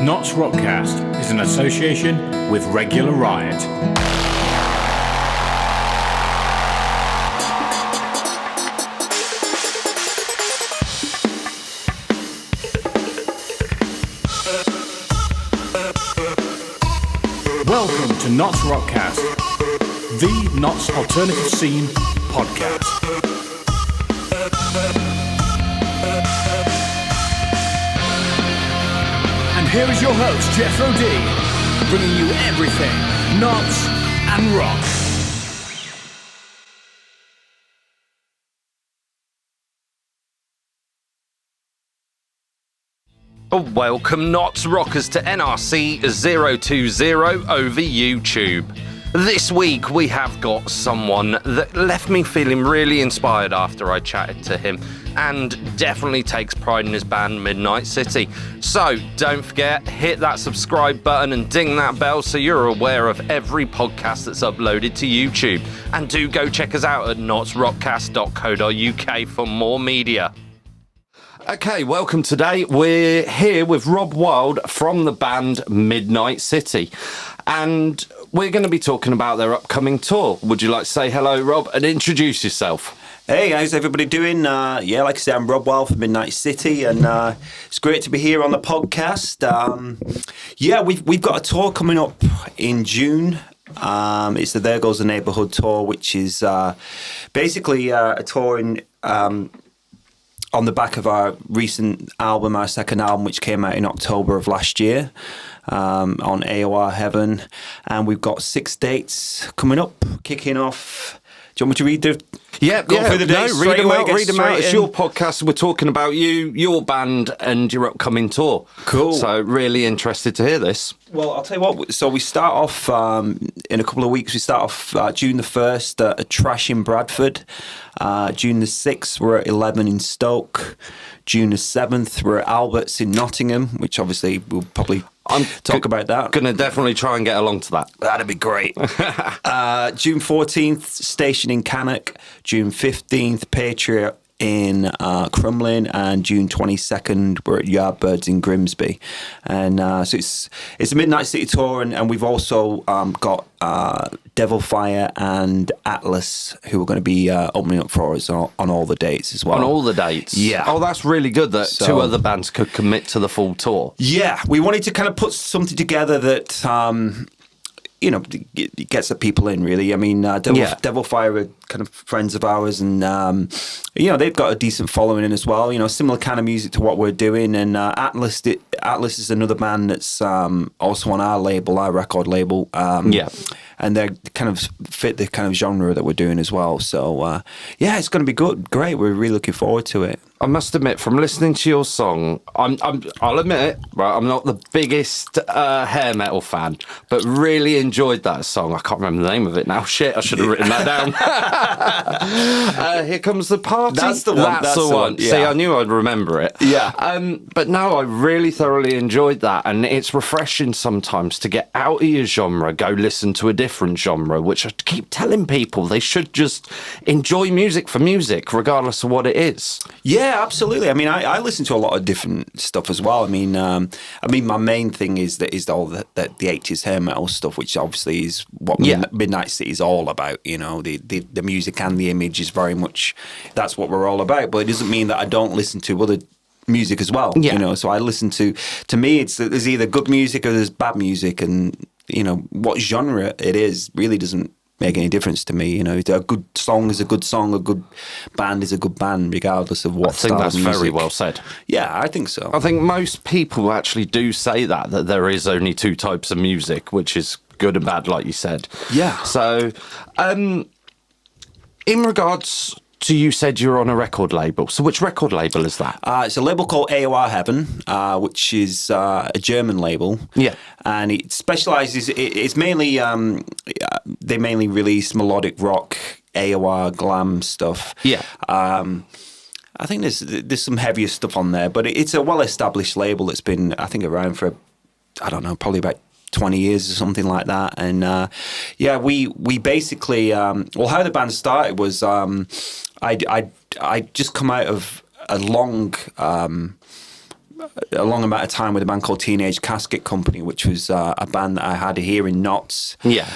NottsRockCast is an association with Regular Riot. Welcome to NottsRockCast, the Notts Alternative Scene podcast. And here is your host, Jethro D, bringing you everything Notts and rock. Welcome Notts Rockers to NRC-020 over YouTube. This week we have got someone that left me feeling really inspired after I chatted to him, and definitely takes pride in his band Midnite City. So don't forget, hit that subscribe button and ding that bell so you're aware of every podcast that's uploaded to YouTube. And do go check us out at NottsRockCast.co.uk for more media. Okay, welcome today. We're here with Rob Wild from the band Midnite City, and we're going to be talking about their upcoming tour. Would you like to say hello, Rob, and introduce yourself? Hey, how's everybody doing? Like I said, I'm Rob Wild from Midnite City, and it's great to be here on the podcast. We've got a tour coming up in June. It's the There Goes the Neighbourhood tour, which is basically a tour on the back of our recent album, our second album, which came out in October of last year, on AOR Heaven. And we've got 6 dates coming up, kicking off. Do you want me to read the... Read them out. It's your podcast. We're talking about you, your band, and your upcoming tour. Cool. So really interested to hear this. Well, I'll tell you what. So we start off in a couple of weeks. We start off June the 1st at Trash in Bradford. June the 6th, we're at 11 in Stoke. June the 7th, we're at Albert's in Nottingham, which obviously we'll probably talk about that. Going to definitely try and get along to that. That'd be great. June 14th, Station in Cannock. June 15th, Patriot in Crumlin, and June 22nd we're at Yardbirds in Grimsby. And so it's a Midnite City tour, and we've also got Devil Fire and Atlas, who are going to be opening up for us on all the dates as well. On all the dates? Yeah. Oh, that's really good that 2 other bands could commit to the full tour. Yeah, we wanted to kind of put something together that it gets the people in, really. I mean, Devil Fire are kind of friends of ours, and they've got a decent following in as well. Similar kind of music to what we're doing. And Atlas is another band that's also on our label, our record label. And they kind of fit the kind of genre that we're doing as well. So it's going to be good, great. We're really looking forward to it. I must admit, from listening to your song, I'll admit it, right, I'm not the biggest hair metal fan, but really enjoyed that song. I can't remember the name of it now. Shit, I should have written that down. Here Comes the Party. That's the one. That's the one. Yeah. See, I knew I'd remember it. Yeah. But no, I really thoroughly enjoyed that, and it's refreshing sometimes to get out of your genre, go listen to a different genre, which I keep telling people they should just enjoy music for music, regardless of what it is. Yeah, absolutely. I mean, I listen to a lot of different stuff as well. I mean, my main thing is all the 80s hair metal stuff, which obviously is what Midnite City is all about. The music and the image is very much, that's what we're all about. But it doesn't mean that I don't listen to other music as well. Yeah. So I listen to me, there's either good music or there's bad music, and what genre it is really doesn't make any difference to me. A good song is a good song, a good band is a good band, regardless of what style of music. I think that's very well said. Yeah, I think so. I think most people actually do say that there is only 2 types of music, which is good and bad, like you said. Yeah. So, in regards to, you said you're on a record label. So which record label is that? It's a label called AOR Heaven, which is a German label. Yeah. And it specialises, it's mainly, they mainly release melodic rock, AOR, glam stuff. Yeah. I think there's some heavier stuff on there, but it's a well-established label that's been, I think, around for, I don't know, probably about 20 years or something like that. And we basically, how the band started was I just come out of a long a long amount of time with a band called Teenage Casket Company, which was a band that I had here in Notts. Yeah.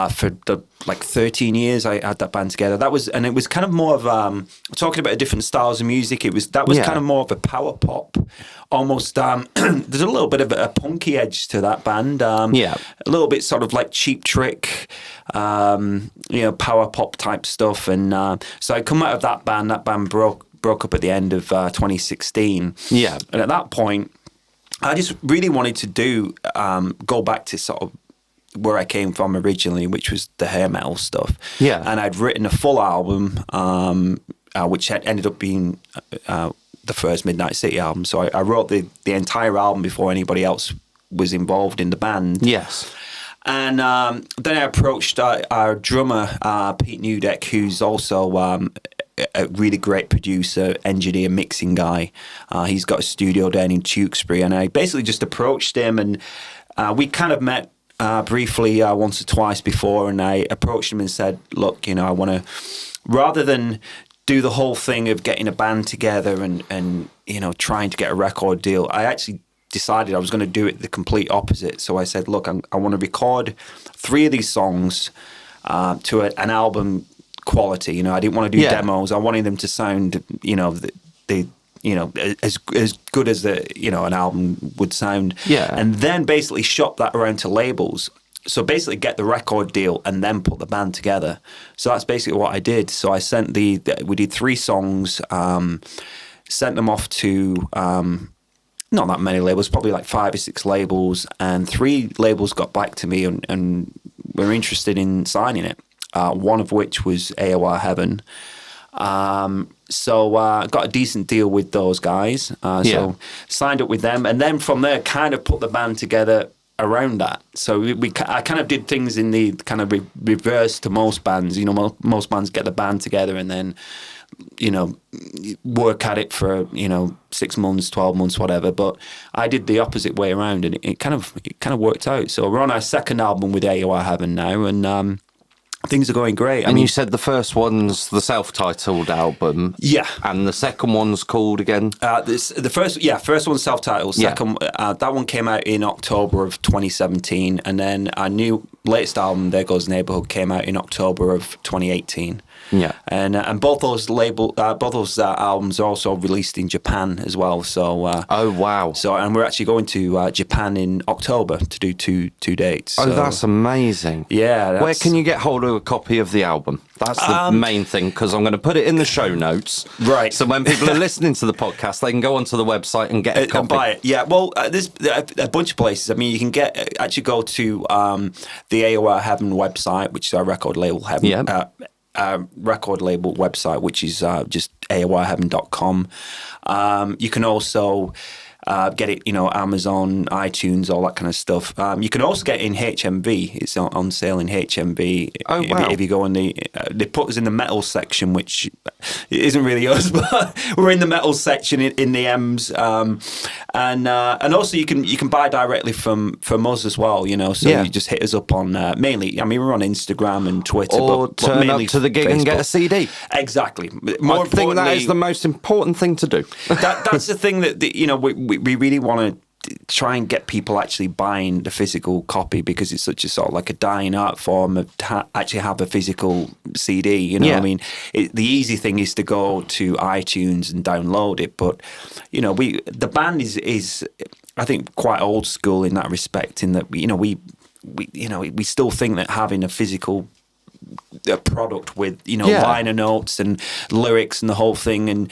For the 13 years, I had that band together. And it was kind of more of talking about different styles of music. That was kind of more of a power pop, almost. There's a little bit of a punky edge to that band. A little bit sort of like Cheap Trick, power pop type stuff. And so I come out of that band. That band broke up at the end of 2016. Yeah. And at that point, I just really wanted to go back to sort of where I came from originally, which was the hair metal stuff. Yeah. And I'd written a full album, which had ended up being the first Midnight City album. So I wrote the entire album before anybody else was involved in the band. Yes. And then I approached our drummer, Pete Newdeck, who's also a really great producer, engineer, mixing guy. He's got a studio down in Tewkesbury, and I basically just approached him, and we kind of met briefly once or twice before, and I approached him and said, look, I want to, rather than do the whole thing of getting a band together and trying to get a record deal, I actually decided I was going to do it the complete opposite. So I said, look, I want to record 3 of these songs to an album quality. I didn't want to do demos. I wanted them to sound, as good as an album would sound. Yeah. And then basically shop that around to labels. So basically get the record deal and then put the band together. So that's basically what I did. So I sent we did 3 songs, sent them off to not that many labels, probably like 5 or 6 labels, and 3 labels got back to me and were interested in signing it. One of which was AOR Heaven. So got a decent deal with those guys. So signed up with them, and then from there kind of put the band together around that. So I kind of did things in the kind of reverse to most bands. Most bands get the band together and then work at it for 6 months, 12 months, whatever. But I did the opposite way around, and it kind of worked out. So we're on our second album with AOR Heaven now, and things are going great. And you said the first one's the self-titled album. Yeah. And the second one's called again? First one's self-titled. Second, that one came out in October of 2017. And then our latest album, There Goes Neighborhood, came out in October of 2018. Yeah. And both those albums are also released in Japan as well. So oh wow! And we're actually going to Japan in October to do two dates. So. Oh, that's amazing! Yeah. Where can you get hold of a copy of the album? That's the main thing, because I'm going to put it in the show notes. Right. So when people are listening to the podcast, they can go onto the website and get a copy. And buy it. Yeah. Well, there's a bunch of places. I mean, you can go to the AOR Heaven website, which is our record label Heaven. Yeah. Record label website, which is just aorheaven.com. You can also get it, Amazon, iTunes, all that kind of stuff. You can also get it in HMV. It's on sale in HMV. Oh, wow. If you go in they put us in the metal section, which isn't really us, but we're in the metal section in the M's. And also you can buy directly from us as well, so you just hit us up on mainly, we're on Instagram and Twitter. Or but turn mainly up to the gig Facebook. and get a CD. Exactly. I think that is the most important thing to do. That's the thing that we really want to try and get people actually buying the physical copy, because it's such a sort of like a dying art form of actually have a physical CD. The easy thing is to go to iTunes and download it, but the band is I think quite old school in that respect, in that we still think that having a physical product with liner notes and lyrics and the whole thing and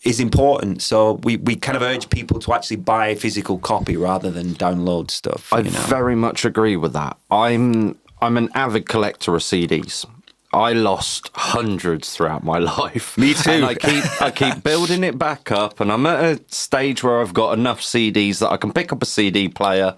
is important. So we kind of urge people to actually buy a physical copy rather than download stuff. I very much agree with that. I'm an avid collector of CDs. I lost hundreds throughout my life. Me too. And I keep building it back up, and I'm at a stage where I've got enough CDs that I can pick up a CD player,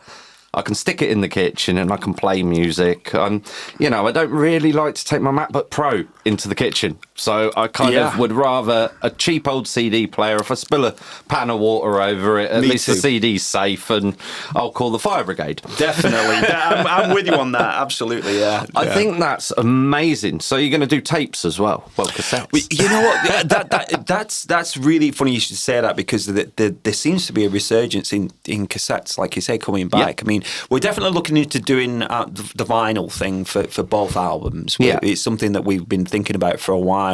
I can stick it in the kitchen and I can play music. You know, I don't really like to take my MacBook Pro into the kitchen. So I kind of would rather a cheap old CD player. If I spill a pan of water over it, at least the CD's safe and I'll call the fire brigade. Definitely. I'm with you on that. Absolutely, yeah. I think that's amazing. So you're going to do tapes as well? Well, cassettes. You know what? That's really funny you should say that, because there seems to be a resurgence in cassettes, like you say, coming back. I mean, we're definitely looking into doing the vinyl thing for both albums. It's something that we've been thinking about for a while.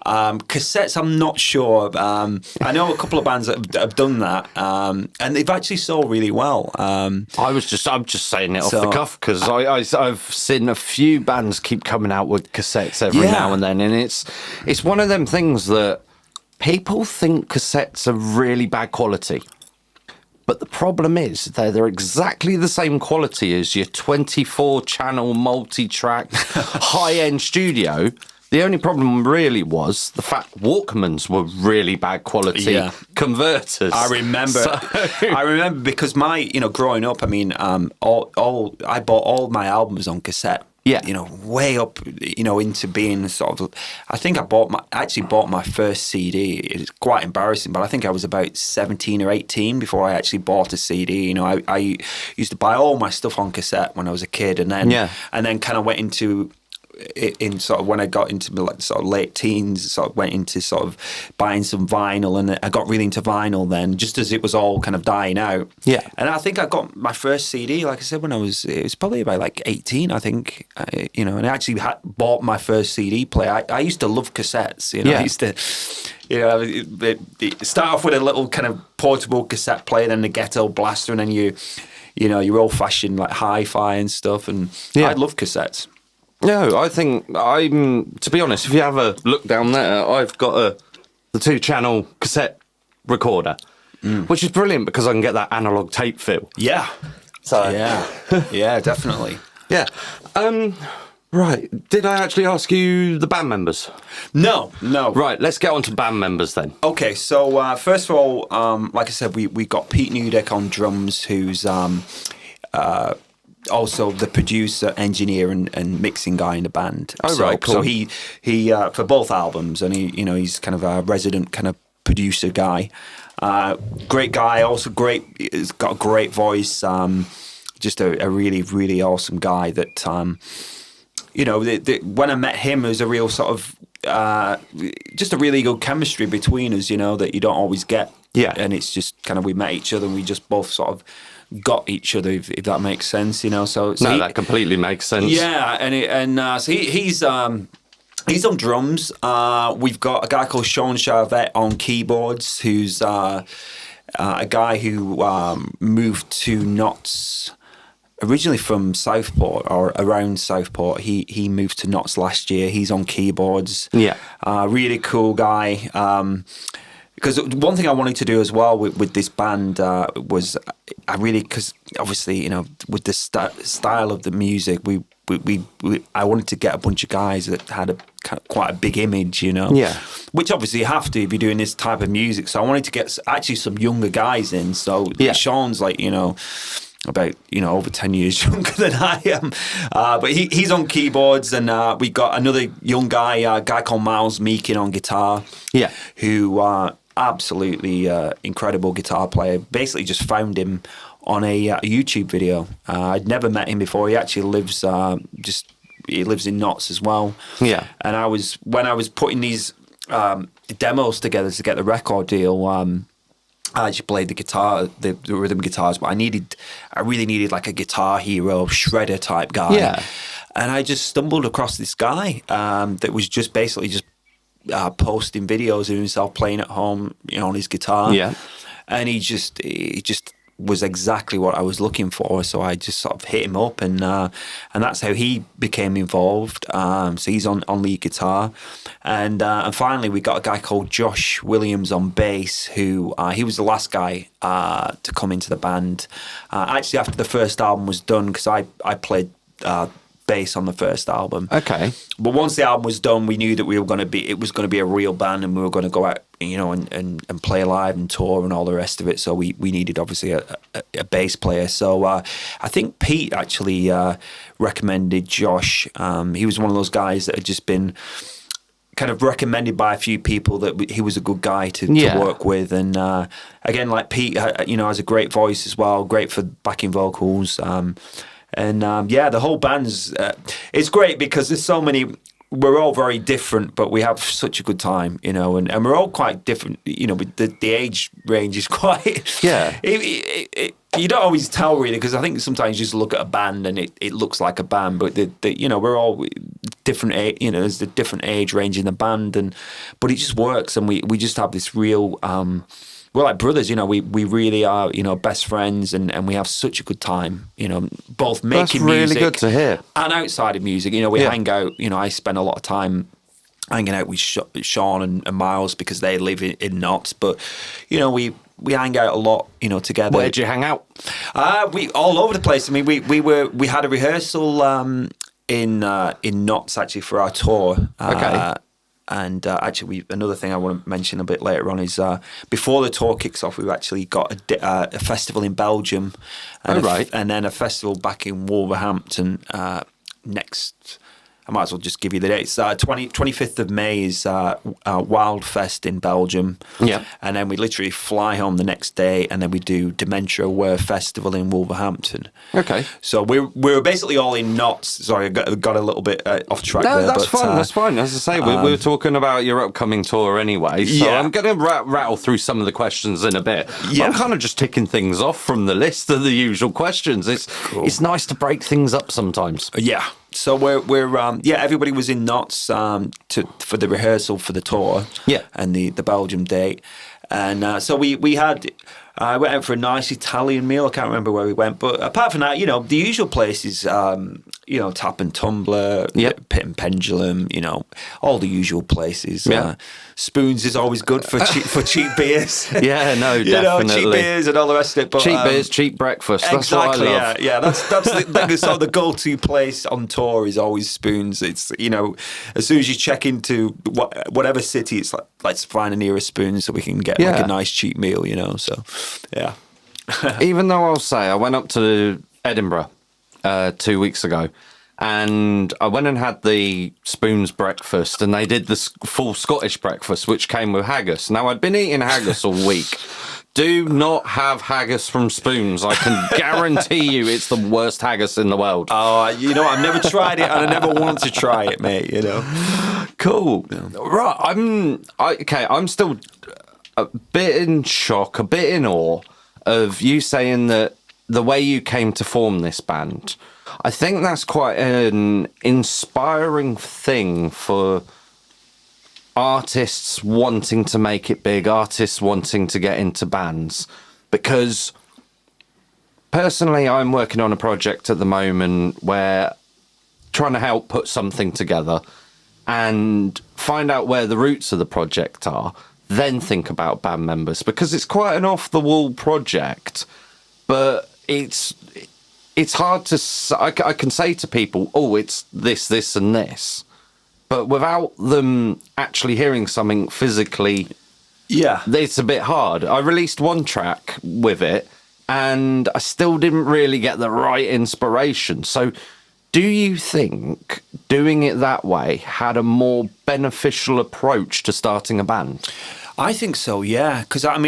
Cassettes, I'm not sure. I know a couple of bands that have done that, and they've actually sold really well. I'm just saying it off the cuff, because I've seen a few bands keep coming out with cassettes every now and then, and it's one of them things that people think cassettes are really bad quality. But the problem is they're exactly the same quality as your 24-channel multi-track high-end studio. The only problem really was the fact Walkmans were really bad quality converters. I remember because growing up, I mean, I bought all my albums on cassette. Yeah, way up, into being sort of. I think I actually bought my first CD. It's quite embarrassing, but I think I was about 17 or 18 before I actually bought a CD. I used to buy all my stuff on cassette when I was a kid, and then kind of went into. In sort of when I got into like sort of late teens, sort of went into sort of buying some vinyl, and I got really into vinyl then, just as it was all kind of dying out. Yeah, and I think I got my first CD, like I said, it was probably about like 18, I think. And I actually bought my first CD player. I used to love cassettes. I used to. Start off with a little kind of portable cassette player, then the ghetto blaster, and then your old fashioned like hi-fi and stuff. And I love cassettes. No, I think to be honest, if you have a look down there, I've got the 2-channel cassette recorder, which is brilliant because I can get that analog tape feel. Yeah. So yeah, definitely. Yeah. Right. Did I actually ask you the band members? No. Right. Let's get on to band members then. Okay. So first of all, like I said, we got Pete Newdeck on drums, who's also the producer, engineer, and mixing guy in the band. Oh, right, cool. So he for both albums, and he's kind of a resident kind of producer guy. Great guy, also great. He's got a great voice. Just a really, really awesome guy. That when I met him, there was a real sort of just a really good chemistry between us. That you don't always get. Yeah, and it's just kind of we met each other, and we just both sort of got each other, if that makes sense, So that completely makes sense. Yeah, so he's on drums. We've got a guy called Sean Charvet on keyboards, who's a guy who moved to Notts originally from Southport or around Southport. He moved to Notts last year. He's on keyboards. Yeah, really cool guy. Because one thing I wanted to do as well with this band was because obviously with the style of the music I wanted to get a bunch of guys that had quite a big image, Yeah. Which obviously you have to if you're doing this type of music. So I wanted to get actually some younger guys in. So Sean's like about over 10 years younger than I am, but he's on keyboards, and we got another young guy, a guy called Miles Meakin on guitar. Yeah, who. Absolutely incredible guitar player. Basically just found him on a YouTube video. I'd never met him before. He actually lives he lives in Notts as well. Yeah. And when I was putting these demos together to get the record deal, I actually played the guitar, the rhythm guitars, but I really needed like a guitar hero, shredder type guy. Yeah. And I just stumbled across this guy that was just basically just posting videos of himself playing at home, on his guitar. Yeah. And he just was exactly what I was looking for. So I just sort of hit him up, and that's how he became involved. So he's on lead guitar, and finally we got a guy called Josh Williams on bass, who he was the last guy to come into the band. Actually, after the first album was done, because I played bass on the first album. Okay. But once the album was done, we knew that it was going to be a real band, and we were going to go out, and play live and tour and all the rest of it. So we needed obviously a bass player. So I think Pete actually recommended Josh. He was one of those guys that had just been kind of recommended by a few people that he was a good guy to work with. And again, like Pete, has a great voice as well, great for backing vocals. The whole band's it's great because there's so many. We're all very different, but we have such a good time, and we're all quite different. The age range is quite. Yeah. You don't always tell really, because I think sometimes you just look at a band and it looks like a band, but we're all different. There's a different age range in the band, but it just works, and we just have this real. We're like brothers, we really are, best friends, and we have such a good time, both making music. That's really good to hear. And outside of music, we hang out, I spend a lot of time hanging out with Sean and Miles because they live in Notts, but, we hang out a lot, together. Where'd you hang out? We all over the place. I mean, we had a rehearsal in Notts actually for our tour. Okay. And actually, another thing I want to mention a bit later on is before the tour kicks off, we've actually got a festival in Belgium, and and then a festival back in Wolverhampton next. I might as well just give you the dates. 25th of May is Wildfest in Belgium. Yeah. And then we literally fly home the next day, and then we do Dementia Aware Festival in Wolverhampton. Okay. So we're basically all in Notts. Sorry, I got a little bit off track there. That's fine. That's fine. As I say, we were talking about your upcoming tour anyway, so I'm going to rattle through some of the questions in a bit. Yeah. I'm kind of just ticking things off from the list of the usual questions. It's nice to break things up sometimes. Yeah. So we're everybody was in Notts for the rehearsal for the tour, and the Belgium date, and so we had. I went out for a nice Italian meal. I can't remember where we went, but apart from that, the usual places, Tap and Tumbler, Pit and Pendulum, all the usual places. Yeah. Spoons is always good for cheap beers. Yeah, no, definitely. Cheap beers and all the rest of it. But, cheap beers, cheap breakfast. That's exactly, what I love. Yeah. That's sort of the go-to place on tour is always Spoons. It's as soon as you check into whatever city, it's like let's find a nearest Spoons so we can get like a nice cheap meal. So. Yeah. Even though I'll say I went up to Edinburgh 2 weeks ago, and I went and had the Spoons breakfast, and they did the full Scottish breakfast, which came with haggis. Now, I'd been eating haggis all week. Do not have haggis from Spoons. I can guarantee you it's the worst haggis in the world. Oh, I've never tried it, and I never want to try it, mate, Cool. Yeah. Right, I'm still a bit in shock, a bit in awe of you saying that the way you came to form this band. I think that's quite an inspiring thing for artists wanting to make it big, artists wanting to get into bands. Because personally, I'm working on a project at the moment where trying to help put something together and find out where the roots of the project are, then think about band members, because it's quite an off-the-wall project, but it's hard to... I can say to people, oh, it's this, and this, but without them actually hearing something physically, it's a bit hard. I released one track with it, and I still didn't really get the right inspiration. So do you think doing it that way had a more beneficial approach to starting a band? I think so, yeah. Because I've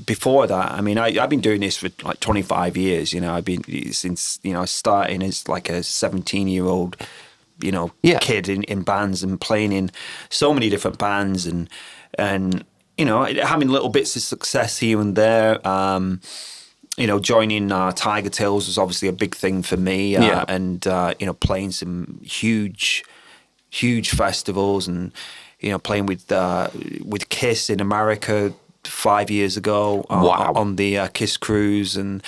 before that, I've been doing this for like 25 years. I've been since starting as like a 17-year-old, kid in bands and playing in so many different bands and having little bits of success here and there. Joining Tiger Tails was obviously a big thing for me, and playing some huge festivals and. Playing with Kiss in America 5 years ago on the Kiss cruise, and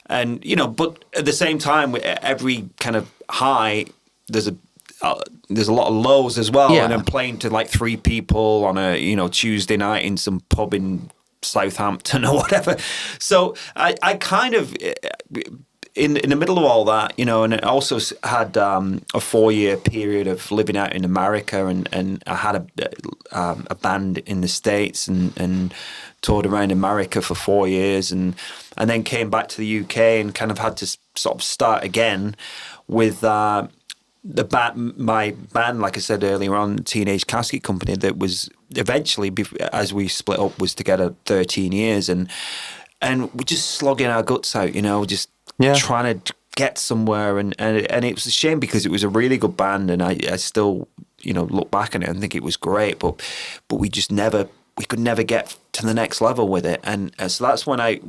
but at the same time, with every kind of high, there's a lot of lows as well. And I'm playing to like 3 people on a Tuesday night in some pub in Southampton or whatever. So I kind of. in the middle of all that, and I also had a 4-year period of living out in America, and I had a band in the States and toured around America for 4 years, and then came back to the UK and kind of had to sort of start again with my band, like I said earlier on, Teenage Casket Company, that was eventually, as we split up, was together 13 years, and we're just slogging our guts out, just trying to get somewhere, and it was a shame because it was a really good band, and I still, look back on it and think it was great, but we just we could never get to the next level with it, and so that's when I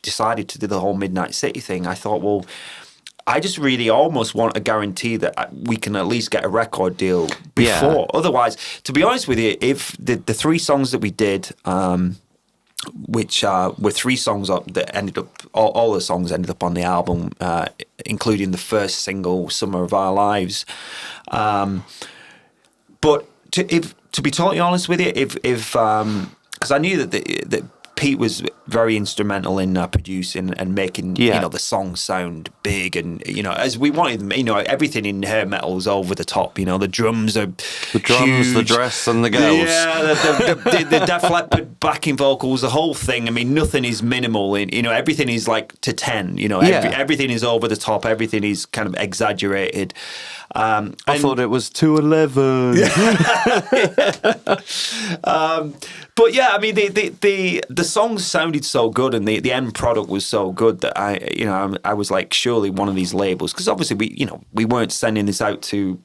decided to do the whole Midnite City thing. I thought, well, I just really almost want a guarantee that we can at least get a record deal before. Yeah. Otherwise, to be honest with you, if the 3 songs that we did, which were 3 songs that ended up, all the songs ended up on the album, including the first single, Summer of Our Lives. But to be totally honest with you, if because I knew that Pete was very instrumental in producing and making the songs sound big, and as we wanted them, everything in hair metal is over the top. The drums are huge. The dress, and the girls. Yeah, the Def Leppard backing vocals, the whole thing. I mean, nothing is minimal. Everything is like to 10. Everything is over the top. Everything is kind of exaggerated. I thought it was 211. But yeah, I mean, the songs sounded so good, and the end product was so good that I was like, surely one of these labels, because obviously we weren't sending this out to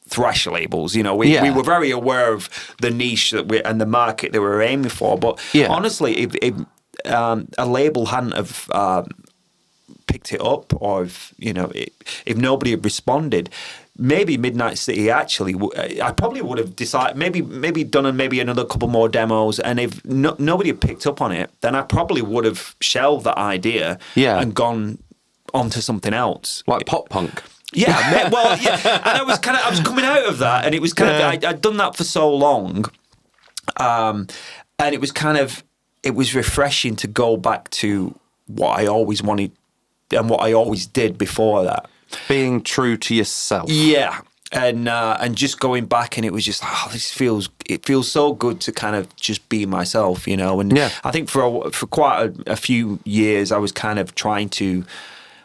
thrash labels. We were very aware of the niche and the market that we were aiming for. But honestly, if a label hadn't have picked it up, or if nobody had responded, maybe Midnite City actually, I probably would have decided, maybe done another couple more demos, and if nobody had picked up on it, then I probably would have shelved that idea and gone on to something else. Like pop punk. Yeah, well, yeah, and I was coming out of that, and it was kind of, I'd done that for so long, and it was refreshing to go back to what I always wanted and what I always did before that. Being true to yourself. Yeah. And just going back, and it was just, it feels so good to kind of just be myself, and I think for quite a few years I was kind of trying to,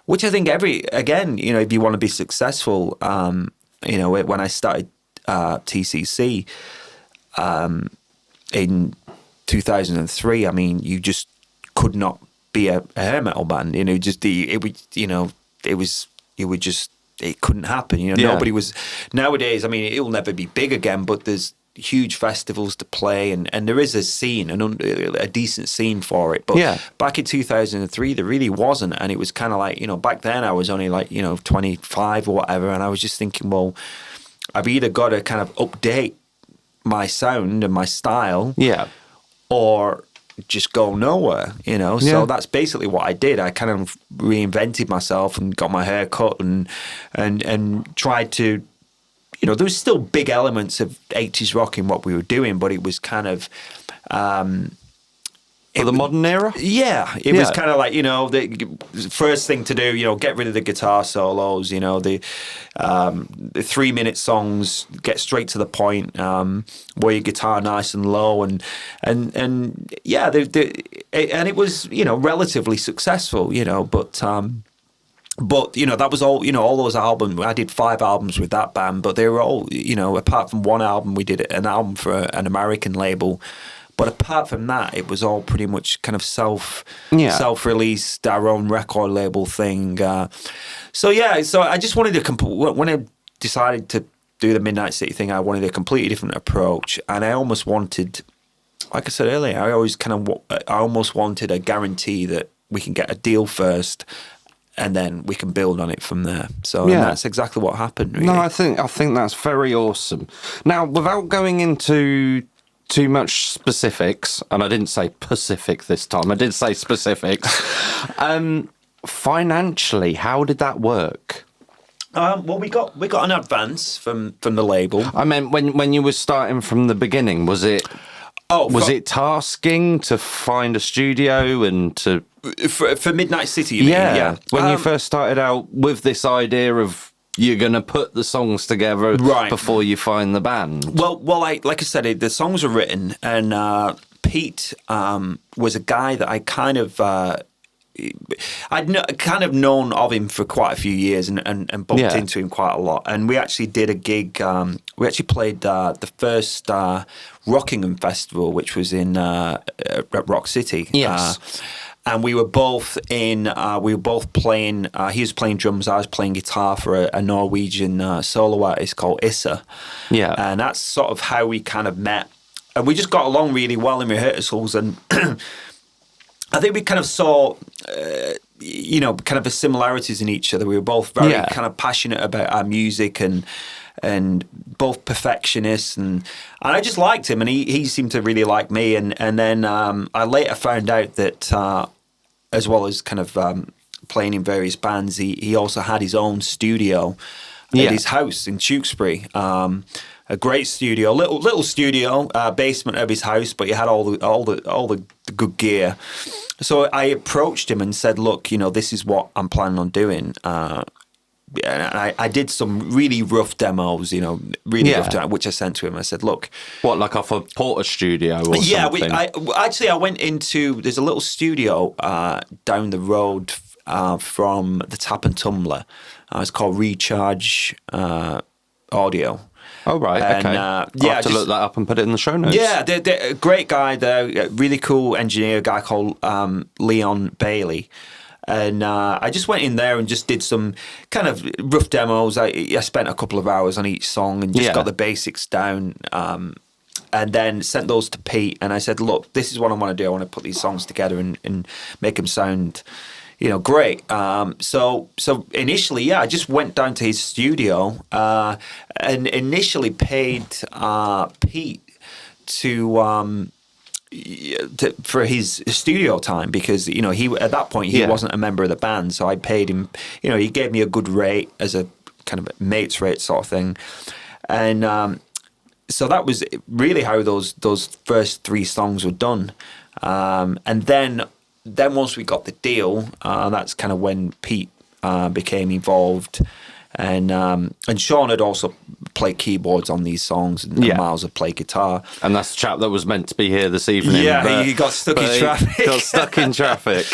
which I think if you want to be successful, when I started TCC in 2003, I mean, you just could not be a hair metal band, it couldn't happen. Nobody was. Nowadays, I mean, it'll never be big again, but there's huge festivals to play, and there is a scene, a decent scene for it. But back in 2003, there really wasn't, and it was kind of like, back then I was only like 25 or whatever, and I was just thinking, well, I've either got to kind of update my sound and my style, or just go nowhere, So that's basically what I did. I kind of reinvented myself and got my hair cut and tried to, there was still big elements of 80s rock in what we were doing, but it was kind of For the modern era? Yeah. It was kind of like, the first thing to do, get rid of the guitar solos, the 3-minute songs, get straight to the point, wear your guitar nice and low, and yeah, and it was, relatively successful, but that was all, all those albums. I did 5 albums with that band, but they were all, apart from one album, we did an album for an American label. But apart from that, it was all pretty much kind of self-released, our own record label thing. So I just wanted to, when I decided to do the Midnite City thing, I wanted a completely different approach. And I almost wanted, like I said earlier, I almost wanted a guarantee that we can get a deal first, and then we can build on it from there. So and that's exactly what happened, really. No, I think that's very awesome. Now, without going into too much specifics, and I didn't say Pacific this time, I did say specifics. Financially, how did that work? Well, we got an advance from the label. I meant when you were starting from the beginning, was it? Was it tasking to find a studio and to For Midnight City, you mean? Yeah. When you first started out with this idea of you're going to put the songs together before you find the band. Well, like I said, the songs were written, and Pete was a guy that I kind of kind of known of him for quite a few years and bumped into him quite a lot. And we actually did a gig. We actually played the first Rockingham Festival, which was in Rock City. Yes. And we were both playing. He was playing drums. I was playing guitar for a Norwegian solo artist called Issa. Yeah. And that's sort of how we kind of met. And we just got along really well in rehearsals. And I think we kind of saw, kind of the similarities in each other. We were both very kind of passionate about our music and both perfectionists. And I just liked him, and he seemed to really like me. And then I later found out that as well as kind of playing in various bands, he also had his own studio at his house in Tewkesbury. A great studio, little studio, basement of his house, but he had all the good gear. So I approached him and said, "Look, this is what I'm planning on doing." And I did some really rough demos, rough demos, which I sent to him. I said, "Look, what, like off a Porter studio or something?" I went into. There's a little studio down the road from the Tap and Tumbler. It's called Recharge Audio. Oh, right, okay. I'll have to look that up and put it in the show notes. Yeah, they're a great guy there, a really cool engineer, a guy called Leon Bailey. And I just went in there and just did some kind of rough demos. I spent a couple of hours on each song and just got the basics down. And then sent those to Pete. And I said, "Look, this is what I want to do. I want to put these songs together and make them sound... great." So initially, I just went down to his studio and initially paid Pete for his studio time because he at that point he wasn't a member of the band, so I paid him. He gave me a good rate as a kind of mate's rate sort of thing, and so that was really how those first 3 songs were done, and then once we got the deal, that's kind of when Pete became involved, and Sean had also played keyboards on these songs, and Miles had played guitar. And that's the chap that was meant to be here this evening. Yeah, he got stuck in traffic.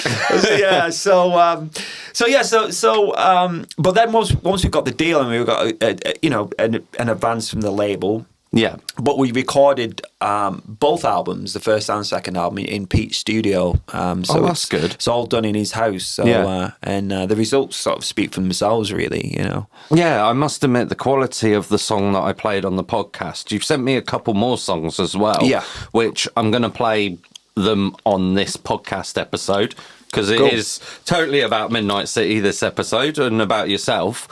But then once we got the deal and we got an advance from the label. Yeah, but we recorded both albums, the first and second album, in Pete's studio. So that's good. It's all done in his house. So, and the results sort of speak for themselves, really. Yeah, I must admit the quality of the song that I played on the podcast. You've sent me a couple more songs as well. Yeah, which I'm going to play them on this podcast episode because it is totally about Midnight City. This episode and about yourself.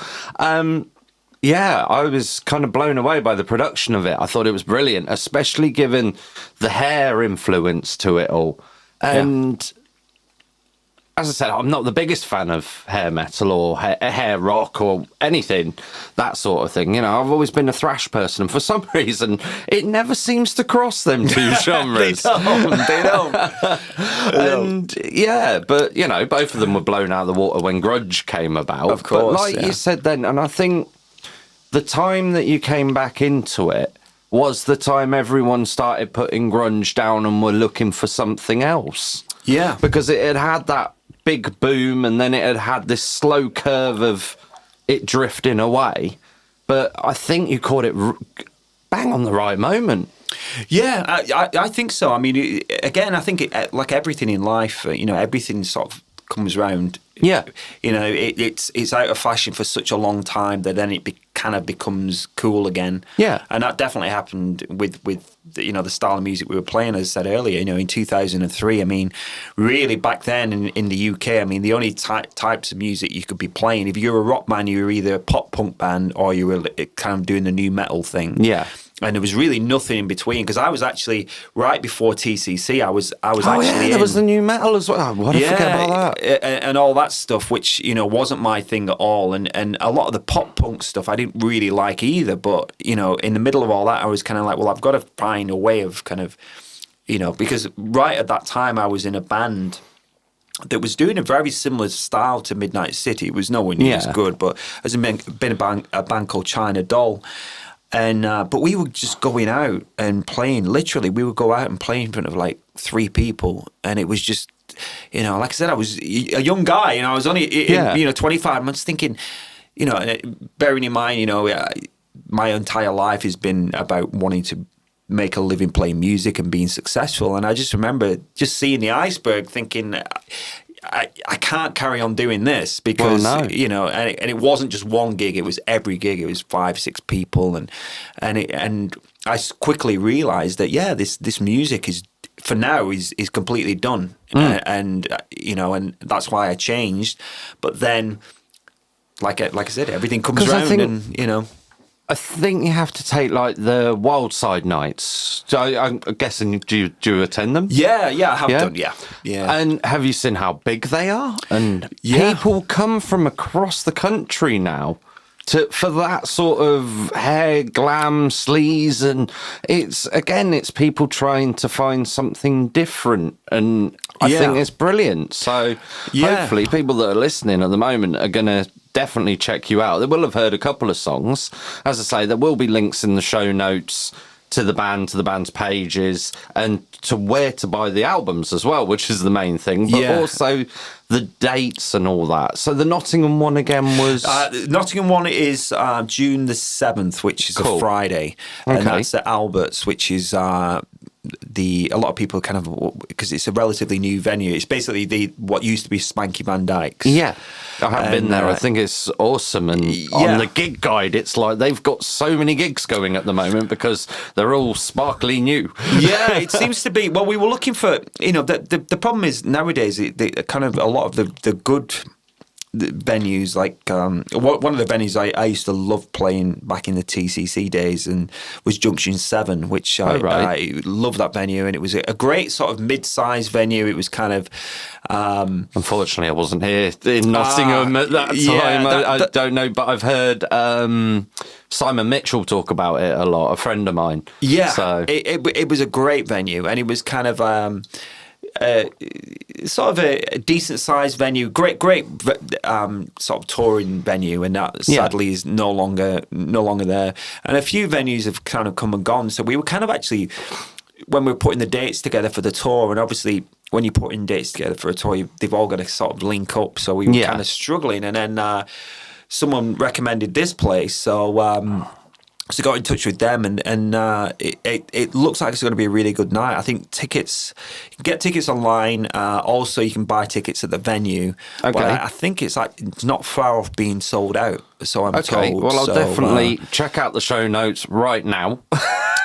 Yeah, I was kind of blown away by the production of it. I thought it was brilliant, especially given the hair influence to it all. And as I said, I'm not the biggest fan of hair metal or hair rock or anything, that sort of thing. I've always been a thrash person, and for some reason, it never seems to cross them two genres. They don't. And but both of them were blown out of the water when grunge came about. Of course, but like you said then, and I think the time that you came back into it was the time everyone started putting grunge down and were looking for something else. Yeah. Because it had that big boom and then it had this slow curve of it drifting away. But I think you caught it bang on the right moment. Yeah, I think so. I mean, again, I think like everything in life, everything sort of comes round. Yeah, it's out of fashion for such a long time that then it kind of becomes cool again. Yeah, and that definitely happened with the style of music we were playing. As I said earlier, in 2003. I mean, really back then in the UK, I mean, the only types of music you could be playing, if you were a rock band, you were either a pop punk band or you were kind of doing the new metal thing. Yeah. And there was really nothing in between because I was actually right before TCC. I was actually there was the new metal as well. What did I forget about that? And all that stuff, which wasn't my thing at all. And a lot of the pop punk stuff I didn't really like either. But in the middle of all that, I was kind of like, well, I've got to find a way of kind of, because right at that time I was in a band that was doing a very similar style to Midnight City. It was nowhere near as good, but there's been a band called China Doll. And but we were just going out and playing. Literally, we would go out and play in front of like 3 people, and it was just, you know, like I said, I was a young guy, and I was only 25 months thinking, you know, bearing in mind, you know, my entire life has been about wanting to make a living playing music and being successful. And I just remember just seeing the iceberg, thinking, I can't carry on doing this because, you know, and it wasn't just one gig, it was every gig. It was 5, 6 people. And I quickly realized that, this music is, for now, is completely done. And, you know, and that's why I changed. But then, like I said, everything comes around and, you know. I think you have to take like the Wild Side nights. So I'm guessing, do you attend them? Yeah, I have done. Yeah. And have you seen how big they are? And people come from across the country now for that sort of hair, glam, sleaze, and it's people trying to find something different, and I think it's brilliant. So hopefully people that are listening at the moment are going to definitely check you out. They will have heard a couple of songs. As I say, there will be links in the show notes to the band's pages, and to where to buy the albums as well, which is the main thing, but also the dates and all that. So the Nottingham one again was... Nottingham one is June the 7th, which is a Friday. Okay. And that's at Albert's, which is... a lot of people kind of, because it's a relatively new venue. It's basically what used to be Spanky Van Dyke's. Yeah, I have been there. I think it's awesome. And on the gig guide, it's like they've got so many gigs going at the moment because they're all sparkly new. Yeah, it seems to be. Well, we were looking for, you know, the problem is nowadays, kind of a lot of the good venues, like one of the venues I used to love playing back in the TCC days and was Junction 7, which I love that venue, and it was a great sort of mid-sized venue. It was kind of unfortunately I wasn't here in Nottingham at that time. I don't know, but I've heard Simon Mitchell talk about it a lot, a friend of mine. So it was a great venue, and it was kind of sort of a decent sized venue, great sort of touring venue, and that sadly is no longer there. And a few venues have kind of come and gone. So we were kind of actually, when we were putting the dates together for the tour, and obviously when you put in dates together for a tour, they've all got to sort of link up. So we were kind of struggling, and then someone recommended this place, so. So got in touch with them, and it looks like it's going to be a really good night. I think you can get tickets online. Also, you can buy tickets at the venue. Okay. But I think it's not far off being sold out, so I'm told. Well, I'll definitely check out the show notes right now.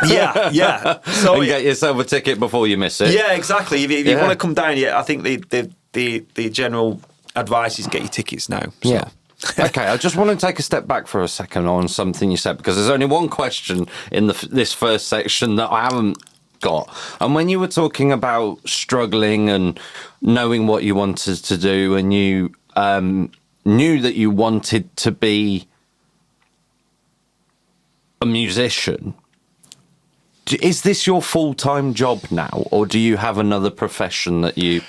Yeah. So and get yourself a ticket before you miss it. Yeah, exactly. If you want to come down, I think the general advice is get your tickets now. So. Yeah. Okay, I just want to take a step back for a second on something you said, because there's only one question in this first section that I haven't got. And when you were talking about struggling and knowing what you wanted to do, and you knew that you wanted to be a musician, is this your full-time job now, or do you have another profession that you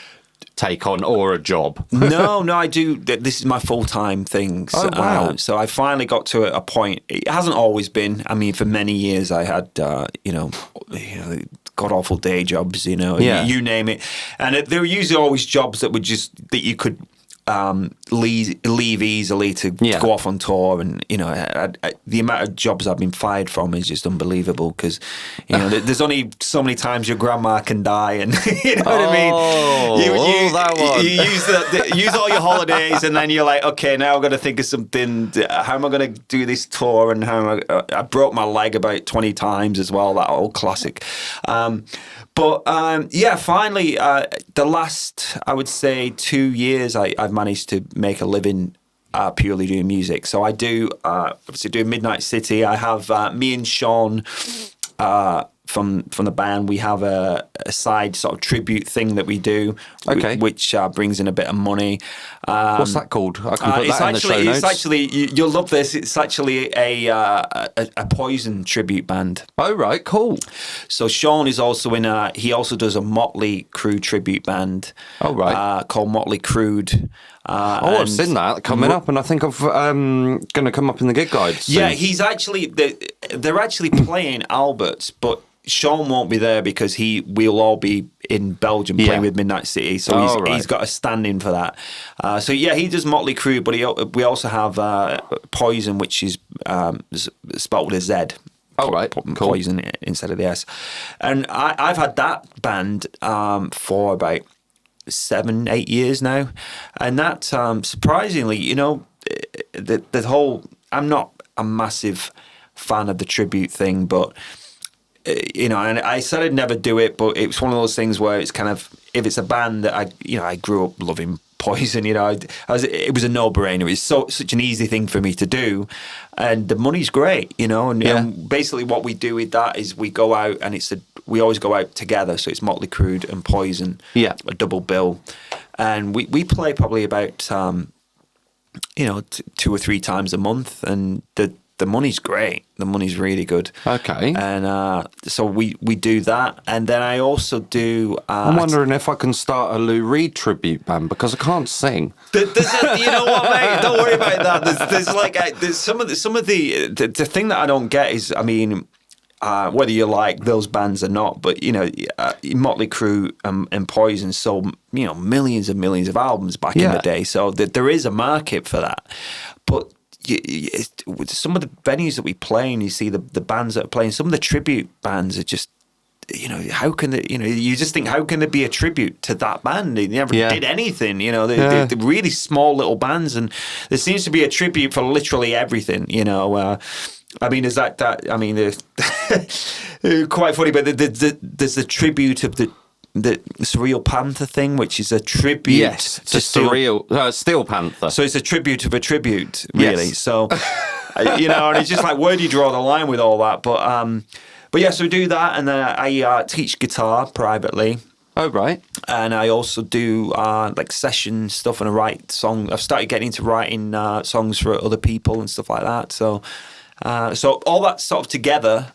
take on, or a job? No, I do. This is my full-time thing. Oh, wow. So I finally got to a point. It hasn't always been. I mean, for many years I had, god-awful day jobs, you name it. And there were usually always jobs that you could leave easily to go off on tour, and the amount of jobs I've been fired from is just unbelievable, because there's only so many times your grandma can die, and you know what I mean. That one. You use all your holidays, and then you're like, okay, now I've got to think of something. How am I going to do this tour? And I broke my leg about 20 times as well. That old classic. Finally, the last, I would say, 2 years, I've managed to make a living purely doing music. So I do, obviously, do Midnight City. I have me and Sean from the band, we have a side sort of tribute thing that we do, which brings in a bit of money. What's that called? I can put that in the show notes. It's actually, you'll love this. It's actually a Poison tribute band. Oh, right, cool. So Sean is also he also does a Motley Crue tribute band. Oh, right. Called Motley Crude. I've seen that coming up, and I think I've going to come up in the gig guide soon. Yeah, he's actually they're actually playing Albert's, but Sean won't be there because we'll all be in Belgium playing with Midnite City, so he's got a stand-in for that. So yeah, he does Motley Crue, but we also have Poison, which is spelled with a Z. Oh, right, cool. Poison instead of the S. And I've had that band for about 7-8 years now, and that surprisingly, the whole, I'm not a massive fan of the tribute thing, but and I said I'd never do it, but it's one of those things where it's kind of, if it's a band that I grew up loving Poison, it was a no-brainer. It's such an easy thing for me to do, and the money's great, and basically what we do with that is we go out, and we always go out together, so it's Motley Crue and Poison, a double bill, and we play probably about 2 or 3 times a month, and the money's great. The money's really good. Okay. And so we do that. And then I also do... I'm wondering if I can start a Lou Reed tribute band, because I can't sing. You know what, mate? Don't worry about that. There's some of the thing that I don't get is, whether you like those bands or not, but, Motley Crue and Poison sold, millions and millions of albums back in the day. So there is a market for that. But... some of the venues that we play, and you see the bands that are playing, some of the tribute bands are just, how can they, you just think, how can there be a tribute to that band? They never did anything, they're really small little bands, and there seems to be a tribute for literally everything, there's quite funny, but there's the tribute of the Surreal Panther thing, which is a tribute to Steel Panther. So it's a tribute of a tribute, really. Yes. So, and it's just like, where do you draw the line with all that? But yeah, so we do that, and then I teach guitar privately. Oh, right. And I also do session stuff, and I write songs. I've started getting into writing songs for other people and stuff like that. So all that sort of together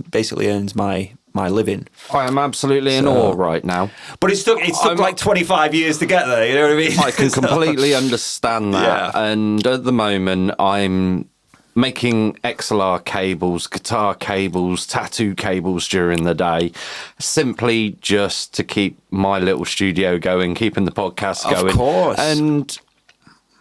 basically earns my living. I am absolutely in awe right now. But it took like 25 years to get there, you know what I mean? I can completely understand that. Yeah. And at the moment, I'm making XLR cables, guitar cables, tattoo cables during the day, simply just to keep my little studio going, keeping the podcast going. Of course. And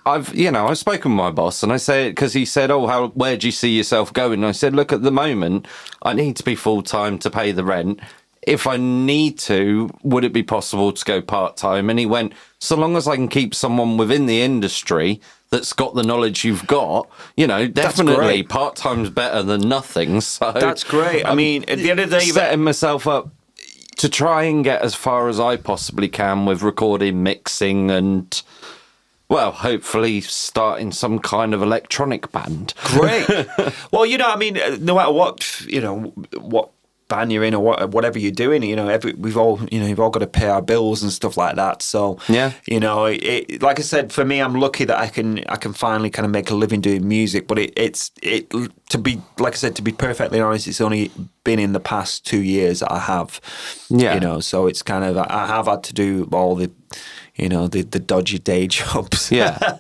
I've spoken with my boss, and I said, because he said, where do you see yourself going? And I said, look, at the moment, I need to be full-time to pay the rent. If I need to, would it be possible to go part-time? And he went, so long as I can keep someone within the industry that's got the knowledge you've got, definitely part-time's better than nothing. So that's great. At the end of the day, setting myself up to try and get as far as I possibly can with recording, mixing, and... well, hopefully starting some kind of electronic band. Great. Well, no matter what band you're in or whatever you're doing, we've all got to pay our bills and stuff like that. So, like I said, for me, I'm lucky that I can finally kind of make a living doing music. But to be perfectly honest, it's only been in the past 2 years that I have. Yeah. So it's kind of, I have had to do all the the dodgy day jobs. Yeah.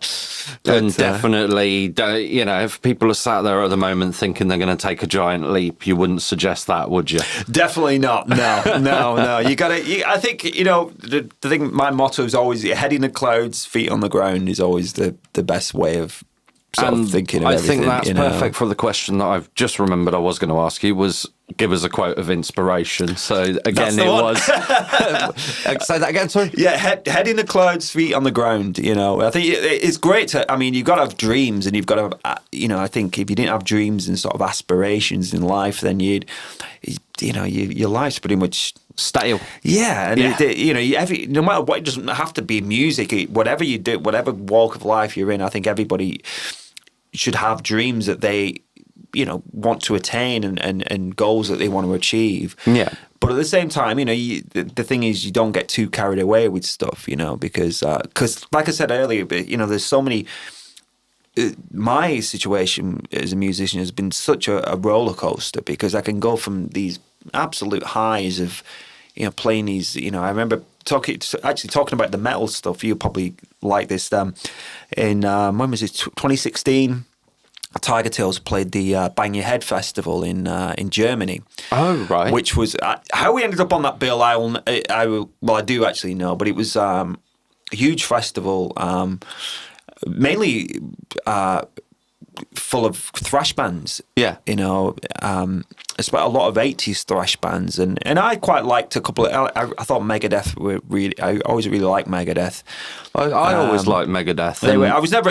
And definitely, if people are sat there at the moment thinking they're going to take a giant leap, you wouldn't suggest that, would you? Definitely not. No. You got to, I think, the thing, my motto is always head in the clouds, feet on the ground is always the best way of sort of thinking of everything. I think that's perfect for the question that I've just remembered I was going to ask you was, give us a quote of inspiration. So again, it was. Say that again, sorry. Yeah, head in the clouds, feet on the ground. I think it's great to. You've got to have dreams, and you've got to have. I think if you didn't have dreams and sort of aspirations in life, then your life's pretty much stale. Yeah, and no matter what, it doesn't have to be music. Whatever you do, whatever walk of life you're in, I think everybody should have dreams that they want to attain and goals that they want to achieve. Yeah. But at the same time, the thing is, you don't get too carried away with stuff, because like I said earlier, there's so many. My situation as a musician has been such a roller coaster, because I can go from these absolute highs of, playing these. I remember talking about the metal stuff. You probably like this. In when was it? 2016. Tiger Tails played the Bang Your Head festival in Germany. Oh, right. Which was how we ended up on that bill. I do actually know, but it was a huge festival, mainly full of thrash bands. Yeah. It's about a lot of 80s thrash bands, and I quite liked a couple of. I thought Megadeth were really. I always really liked Megadeth. I always liked Megadeth. I was never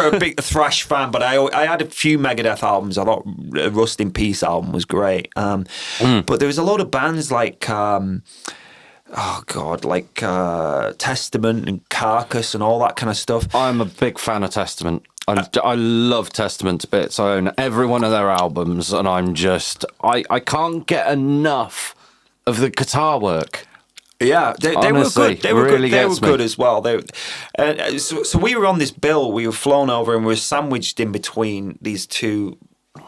a big thrash fan, but I had a few Megadeth albums. I thought Rust in Peace album was great. But there was a lot of bands like. Testament and Carcass and all that kind of stuff. I'm a big fan of Testament. I love Testament to bits. I own every one of their albums, and I'm just I can't get enough of the guitar work. Yeah, they Honestly, were good. They were really good. They were gets me. good as well. So we were on this bill. We were flown over, and we were sandwiched in between these two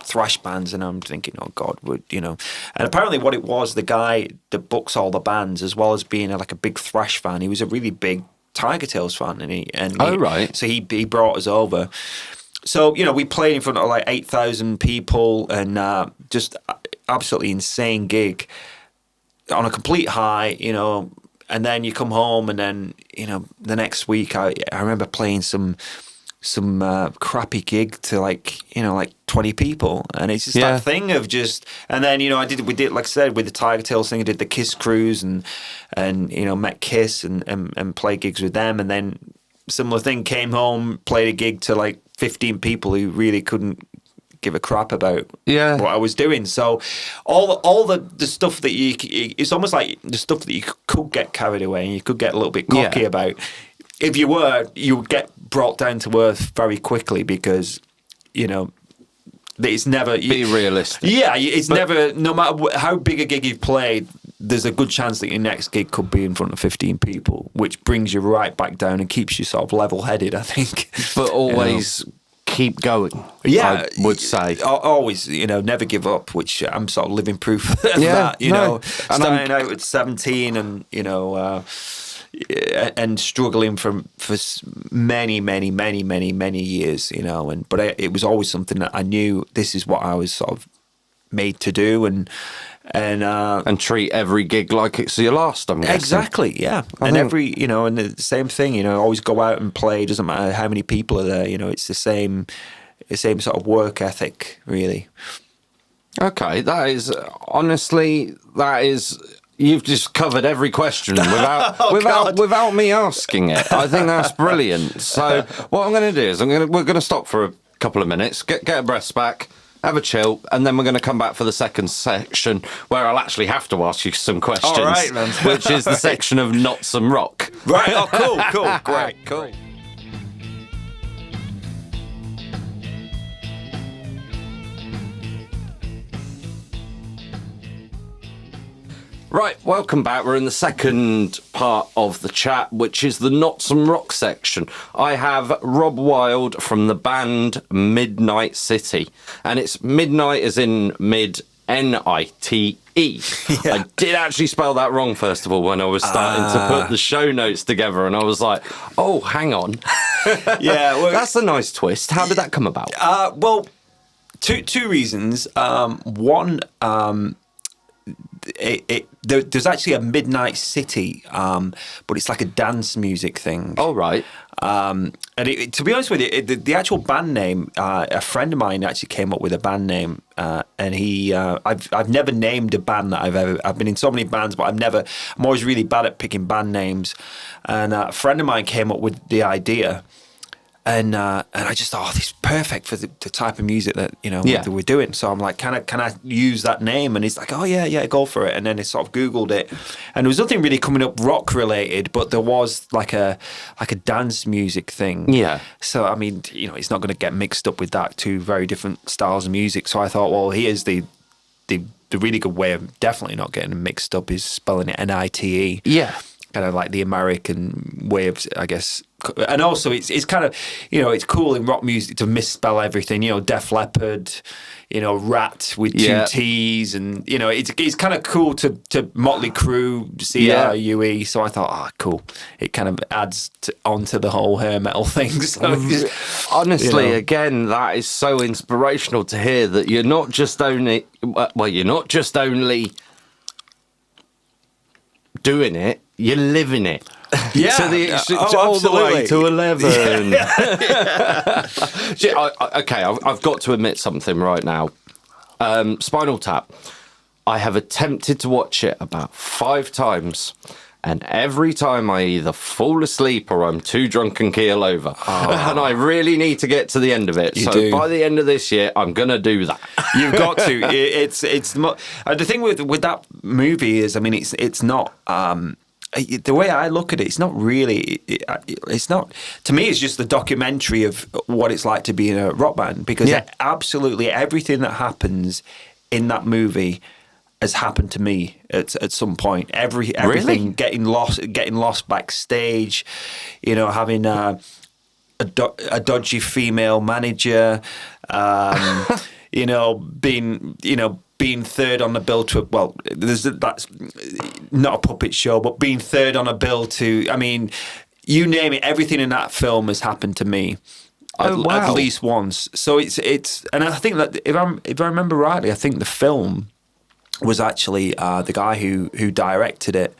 thrash bands, and I'm thinking, oh God, And apparently, what it was, the guy that books all the bands, as well as being a big thrash fan, he was a really big Tiger Tails fan, right. So he brought us over. So we played in front of 8,000 people, and just absolutely insane gig on a complete high, And then you come home, and then the next week, I remember playing some crappy gig to 20 people, and it's just that thing of just. And then we did like I said with the Tiger Tails thing. I did the Kiss cruise and met Kiss and played gigs with them, and then similar thing, came home, played a gig to 15 people who really couldn't give a crap about what I was doing. So all the stuff that it's almost like the stuff that you could get carried away and you could get a little bit cocky about. If you would get brought down to earth very quickly, because it's never Be realistic. Yeah, it's never. No matter how big a gig you've played, there's a good chance that your next gig could be in front of 15 people, which brings you right back down and keeps you sort of level-headed, I think. But always keep going. Yeah, I would say always. Never give up, which I'm sort of living proof of that. Starting out at 17 and and struggling for many years, but it was always something that I knew this is what I was sort of made to do, and treat every gig like it's your last. I'm guessing. Exactly, yeah. And the same thing, always go out and play. Doesn't matter how many people are there. It's the same sort of work ethic, really. Okay, that is. You've just covered every question without me asking it. I think that's brilliant. So what I'm going to do is we're going to stop for a couple of minutes, get our breaths back, have a chill, and then we're going to come back for the second section where I'll actually have to ask you some questions. All right, man. Which is the section of Knots and Rock. Right. Oh, cool. Great. Cool. Right, welcome back. We're in the second part of the chat, which is the Knots and Rock section. I have Rob Wild from the band Midnite City, and it's Midnite as in mid N-I-T-E. Yeah. I did actually spell that wrong, first of all, when I was starting to put the show notes together, and I was like, oh, hang on. Yeah, well, that's a nice twist. How did that come about? Well, two reasons. One, there's actually a Midnite City, but it's like a dance music thing. Oh, right. And to be honest with you, the actual band name, a friend of mine actually came up with a band name, and I've never named a band that I've been in so many bands, but I'm always really bad at picking band names, and a friend of mine came up with the idea. And I just thought, this is perfect for the type of music that that we're doing. So I'm like, can I use that name? And he's like, oh yeah, go for it. And then I sort of Googled it, and there was nothing really coming up rock related, but there was like a dance music thing. Yeah. So I mean, it's not going to get mixed up with that. Two very different styles of music. So I thought, well, here's the really good way of definitely not getting mixed up is spelling it NITE. Yeah. Kind of like the American way of, I guess. And also, it's kind of, it's cool in rock music to misspell everything. Def Leppard, Rat with two T's, and it's kind of cool to Motley Crue, CRUE. So I thought, cool. It kind of adds onto the whole hair metal thing. So honestly, again, that is so inspirational to hear that you're not just only doing it, you're living it. Yeah. All the way to 11. Yeah. Okay, I've got to admit something right now. Spinal Tap. I have attempted to watch it about 5 times, and every time I either fall asleep or I'm too drunk and keel over. And I really need to get to the end of it. By the end of this year, I'm going to do that. You've got to. The thing with that movie is, I mean, it's not... the way I look at it, it's not really. It's not. To me, it's just the documentary of what it's like to be in a rock band, because absolutely everything that happens in that movie has happened to me at some point. Everything, really? getting lost backstage, having a dodgy female manager, being third on the bill to that's not a puppet show, but being third on a bill to, I mean, you name it, everything in that film has happened to me. At least once. So it's and I think that if I remember rightly, I think the film was actually the guy who directed it.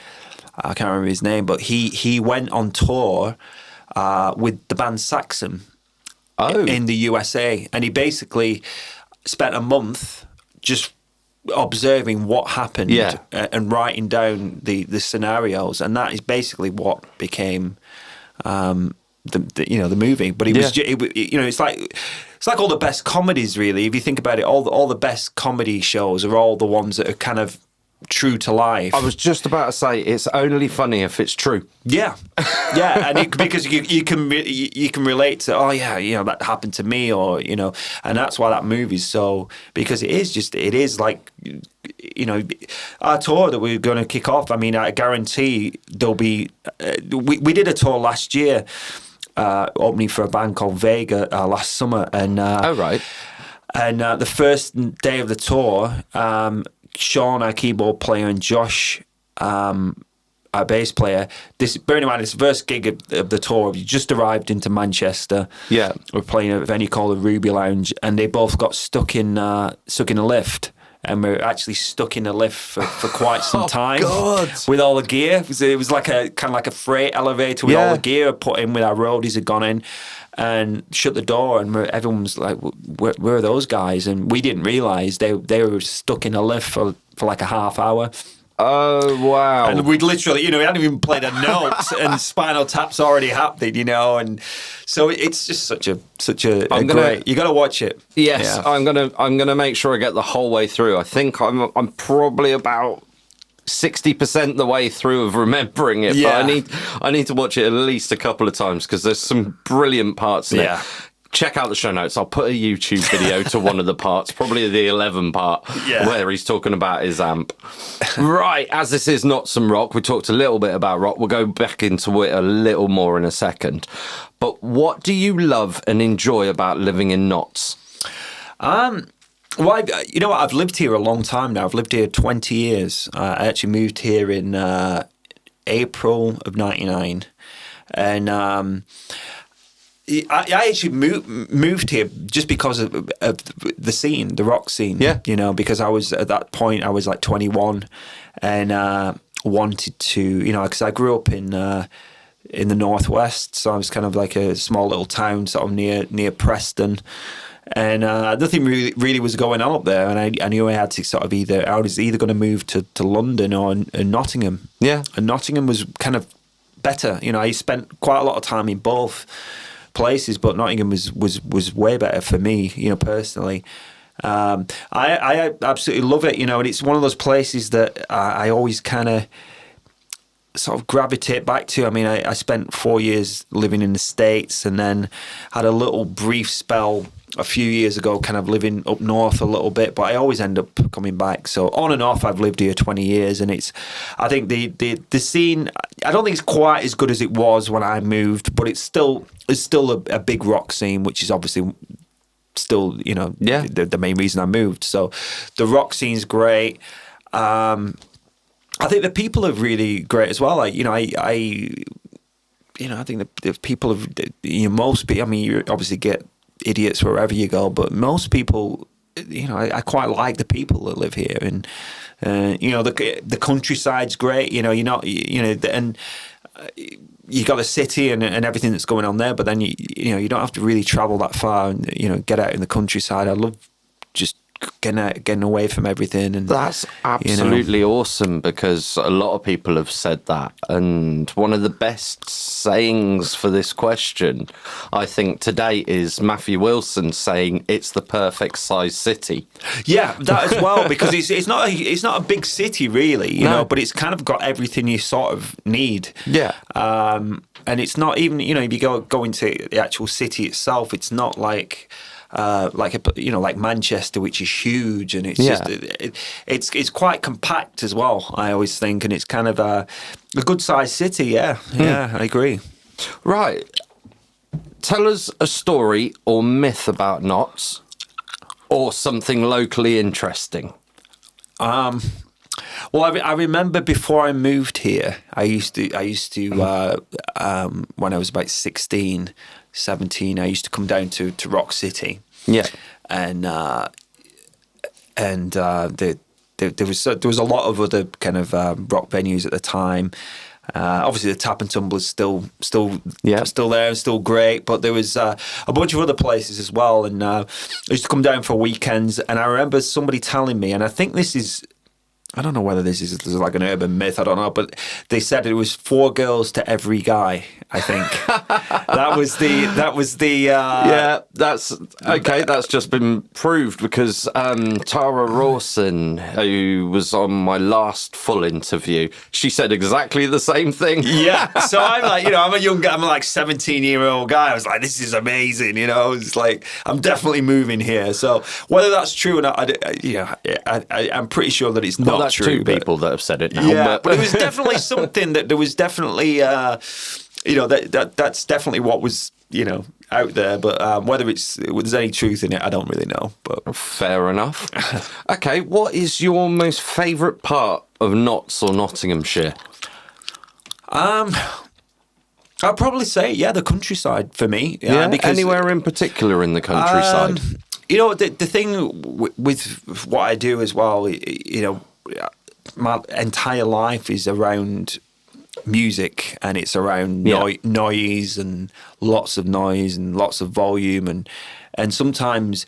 I can't remember his name, but he went on tour with the band Saxon in the USA, and he basically spent a month just observing what happened and writing down the scenarios, and that is basically what became the movie. But it's like all the best comedies, really. If you think about it, all the best comedy shows are all the ones that are kind of true to life. I was just about to say, it's only funny if it's true. Yeah, and because you can relate to, that happened to me, or and that's why that movie's so, because it is like, our tour that we're going to kick off. I mean, I guarantee there'll be. We did a tour last year, opening for a band called Vega last summer, and and the first day of the tour. Sean, our keyboard player, and Josh, our bass player. Bearing in mind, it's the first gig of the tour. We just arrived into Manchester. Yeah, we're playing at a venue called the Ruby Lounge, and they both got stuck in a lift. And we're actually stuck in a lift for quite some time. God. With all the gear. It was like a kind of like a freight elevator with all the gear put in, with our roadies had gone in and shut the door, and everyone was like, where are those guys? And we didn't realise they were stuck in a lift for like a half hour. Oh, wow. And we'd literally, we hadn't even played a note, and Spinal Tap's already happening, and so it's just such a great. You got to watch it. Yes, yeah. I'm gonna make sure I get the whole way through. I think I'm probably about 60% the way through of remembering it, but I need to watch it at least a couple of times, because there's some brilliant parts in it. Check out the show notes. I'll put a YouTube video to one of the parts, probably the 11 part, where he's talking about his amp. Right, as this is Not Some Rock, we talked a little bit about rock. We'll go back into it a little more in a second. But what do you love and enjoy about living in Notts? Well, you know what? I've lived here a long time now. I've lived here 20 years. I actually moved here in April of '99, and I actually moved here just because of the scene, the rock scene. Yeah, because I was at that point, I was like 21, and wanted to, because I grew up in the northwest, so I was kind of like a small little town, sort of near Preston. And nothing really was going on up there, and I knew I had to sort of I was either going to move to London or Nottingham. Yeah, and Nottingham was kind of better. I spent quite a lot of time in both, places, but Nottingham was way better for me, personally. I absolutely love it, and it's one of those places that I always kind of sort of gravitate back to. I mean, I spent 4 years living in the States and then had a little brief spell a few years ago kind of living up north a little bit, but I always end up coming back. So on and off, I've lived here 20 years, and I think the scene, I don't think it's quite as good as it was when I moved, but it's still a big rock scene, which is obviously still, the main reason I moved. So the rock scene's great. I think the people are really great as well. Like, I think the people have, most people, I mean, you obviously get idiots wherever you go, but most people, I quite like the people that live here, and the countryside's great. And you got the city and everything that's going on there, but then you don't have to really travel that far and get out in the countryside. I love just getting away from everything, and that's absolutely awesome, because a lot of people have said that, and one of the best sayings for this question I think today is Matthew Wilson saying it's the perfect size city. Yeah, that as well, because it's not a big city really, but it's kind of got everything you sort of need. Yeah. And it's not even, if you go into the actual city itself, it's not like Manchester, which is huge, and it's just it's quite compact as well, I always think, and it's kind of a good sized city. Yeah, I agree. Right, tell us a story or myth about Notts, or something locally interesting. Well, I remember before I moved here, I used to when I was about 16, 17, I used to come down to Rock City. Yeah, and there was a lot of other kind of rock venues at the time. Obviously, the Tap and Tumbler's still there and still great, but there was a bunch of other places as well. And I used to come down for weekends, and I remember somebody telling me, and I think this is, I don't know whether this is like an urban myth, I don't know, but they said it was 4 girls to every guy, I think. that was the yeah, that's okay, that's just been proved, because Tara Rawson, who was on my last full interview, she said exactly the same thing. Yeah, so I'm like, I'm like 17-year-old guy. I was like, this is amazing, it's like, I'm definitely moving here. So whether that's true or not, I'm pretty sure that it's not. That's true, 2 people that have said it now. Yeah, but it was definitely something that there was definitely, that's definitely what was, out there. But whether there's any truth in it, I don't really know. But fair enough. Okay, what is your most favourite part of Notts or Nottinghamshire? I'd probably say, the countryside for me. Yeah, because anywhere in particular in the countryside? The thing with what I do as well, my entire life is around music, and it's around noise and lots of volume, and sometimes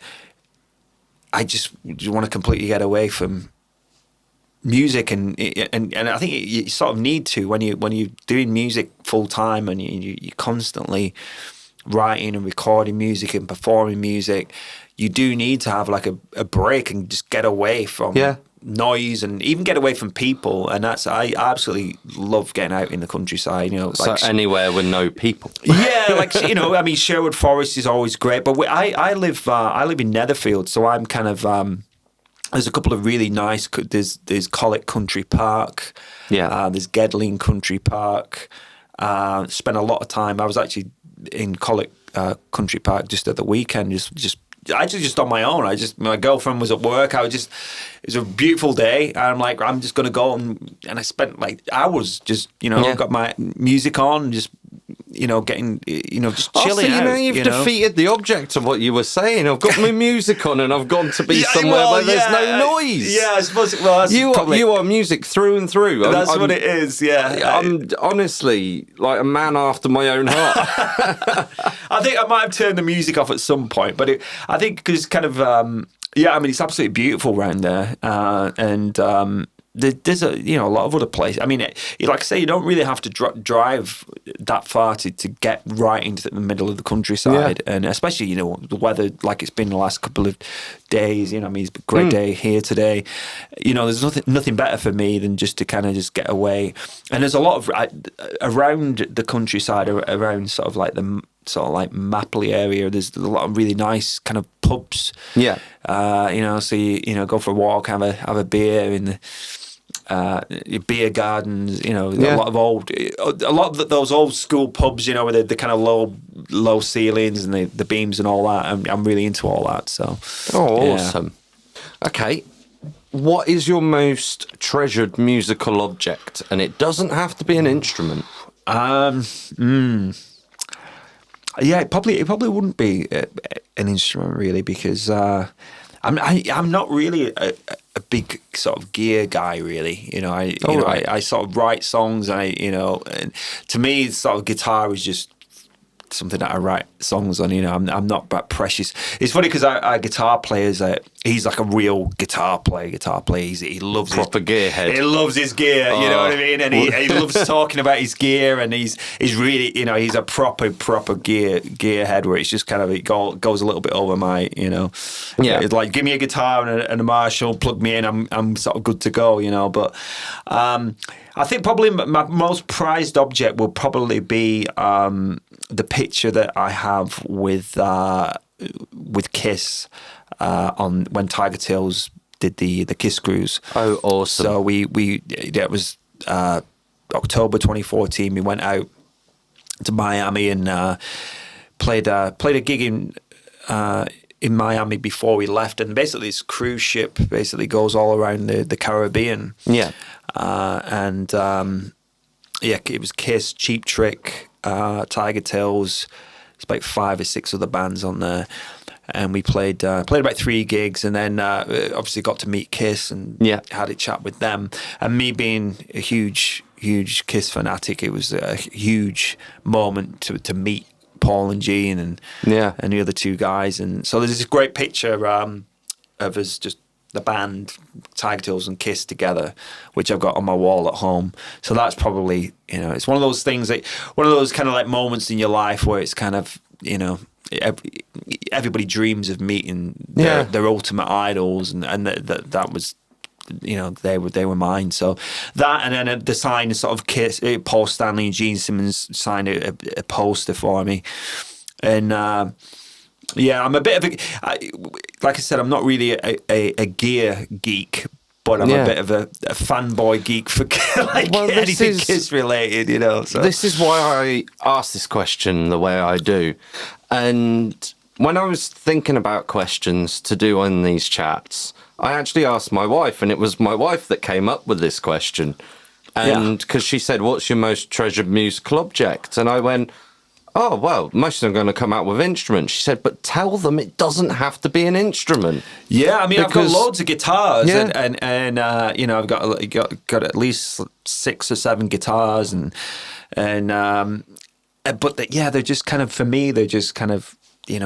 I just want to completely get away from music, and I think you sort of need to when you're doing music full time, and you're constantly writing and recording music and performing music. You do need to have like a break and just get away from noise, and even get away from people. And I absolutely love getting out in the countryside. So anywhere with no people. Yeah, I mean, Sherwood Forest is always great, but I live in Netherfield, so I'm kind of there's a couple of really nice. There's Collick Country Park. Yeah. There's Gedling Country Park. Spent a lot of time. I was actually in Collick Country Park just at the weekend, just on my own. My girlfriend was at work. It was a beautiful day, and I'm like, I'm just going to go, and I spent like hours just, got my music on, just, getting, just chilling out. So you've defeated the object of what you were saying. I've got my music on, and I've gone to be somewhere where there's no noise. Yeah, I suppose. Well, that's you are music through and through. That's what it is. Yeah, I'm honestly like a man after my own heart. I think I might have turned the music off at some point, but I think because kind of I mean, it's absolutely beautiful around there, and there's a lot of other places. I mean, like I say, you don't really have to drive that far to get right into the middle of the countryside, and especially the weather like it's been the last couple of days. I mean, it's been a great day here today. There's nothing better for me than just to kind of just get away. And there's a lot of around the countryside, around sort of like Mapley area. There's a lot of really nice kind of pubs. Yeah. So you go for a walk, have a beer in the beer gardens. A lot of those old school pubs. With the kind of low ceilings and the beams and all that. I'm really into all that. So. Oh, awesome. Okay. What is your most treasured musical object? And it doesn't have to be an instrument. Yeah, it probably wouldn't be an instrument really, because I'm not really a big sort of gear guy really. I sort of write songs, and and to me, sort of guitar is just something that I write songs on. I'm not that precious. It's funny because our guitar players, he's like a real guitar player. He loves proper gearhead. He loves his gear. You know what I mean? And he loves talking about his gear. And he's really he's a proper gearhead, where it's just kind of it goes a little bit over my It's like, give me a guitar and a Marshall, plug me in. I'm sort of good to go. But I think probably my most prized object will probably be the picture that I have with Kiss on when Tiger Tails did the Kiss cruise. Oh, awesome! So it was October 2014. We went out to Miami and played a gig in Miami before we left. And basically, this cruise ship basically goes all around the Caribbean. Yeah, it was Kiss, Cheap Trick, Tiger Tails. It's about 5 or 6 other bands on there, and we played about 3 gigs, and then obviously got to meet Kiss and had a chat with them. And me being a huge Kiss fanatic, it was a huge moment to meet Paul and Gene and the other 2 guys. And so there's this great picture of us, just the band, Tiger Tails and Kiss together, which I've got on my wall at home. So that's probably, it's one of those things, one of those kind of like moments in your life where it's kind of, everybody dreams of meeting their ultimate idols, and that was, they were mine. So that, and then the sign sort of Kiss, Paul Stanley and Gene Simmons signed a poster for me, and I'm a bit of like I said, I'm not really a gear geek, but I'm a bit of a fanboy geek for anything Kiss related, So. This is why I ask this question the way I do. And when I was thinking about questions to do on these chats, I actually asked my wife, and it was my wife that came up with this question. And because she said, "What's your most treasured musical object?" And I went, "Oh, well, most of them are going to come out with instruments." She said, "But tell them it doesn't have to be an instrument." Yeah, I mean, I've got loads of guitars, and I've got at least 6 or 7 guitars, but they're just kind of, for me, they're just kind of, they're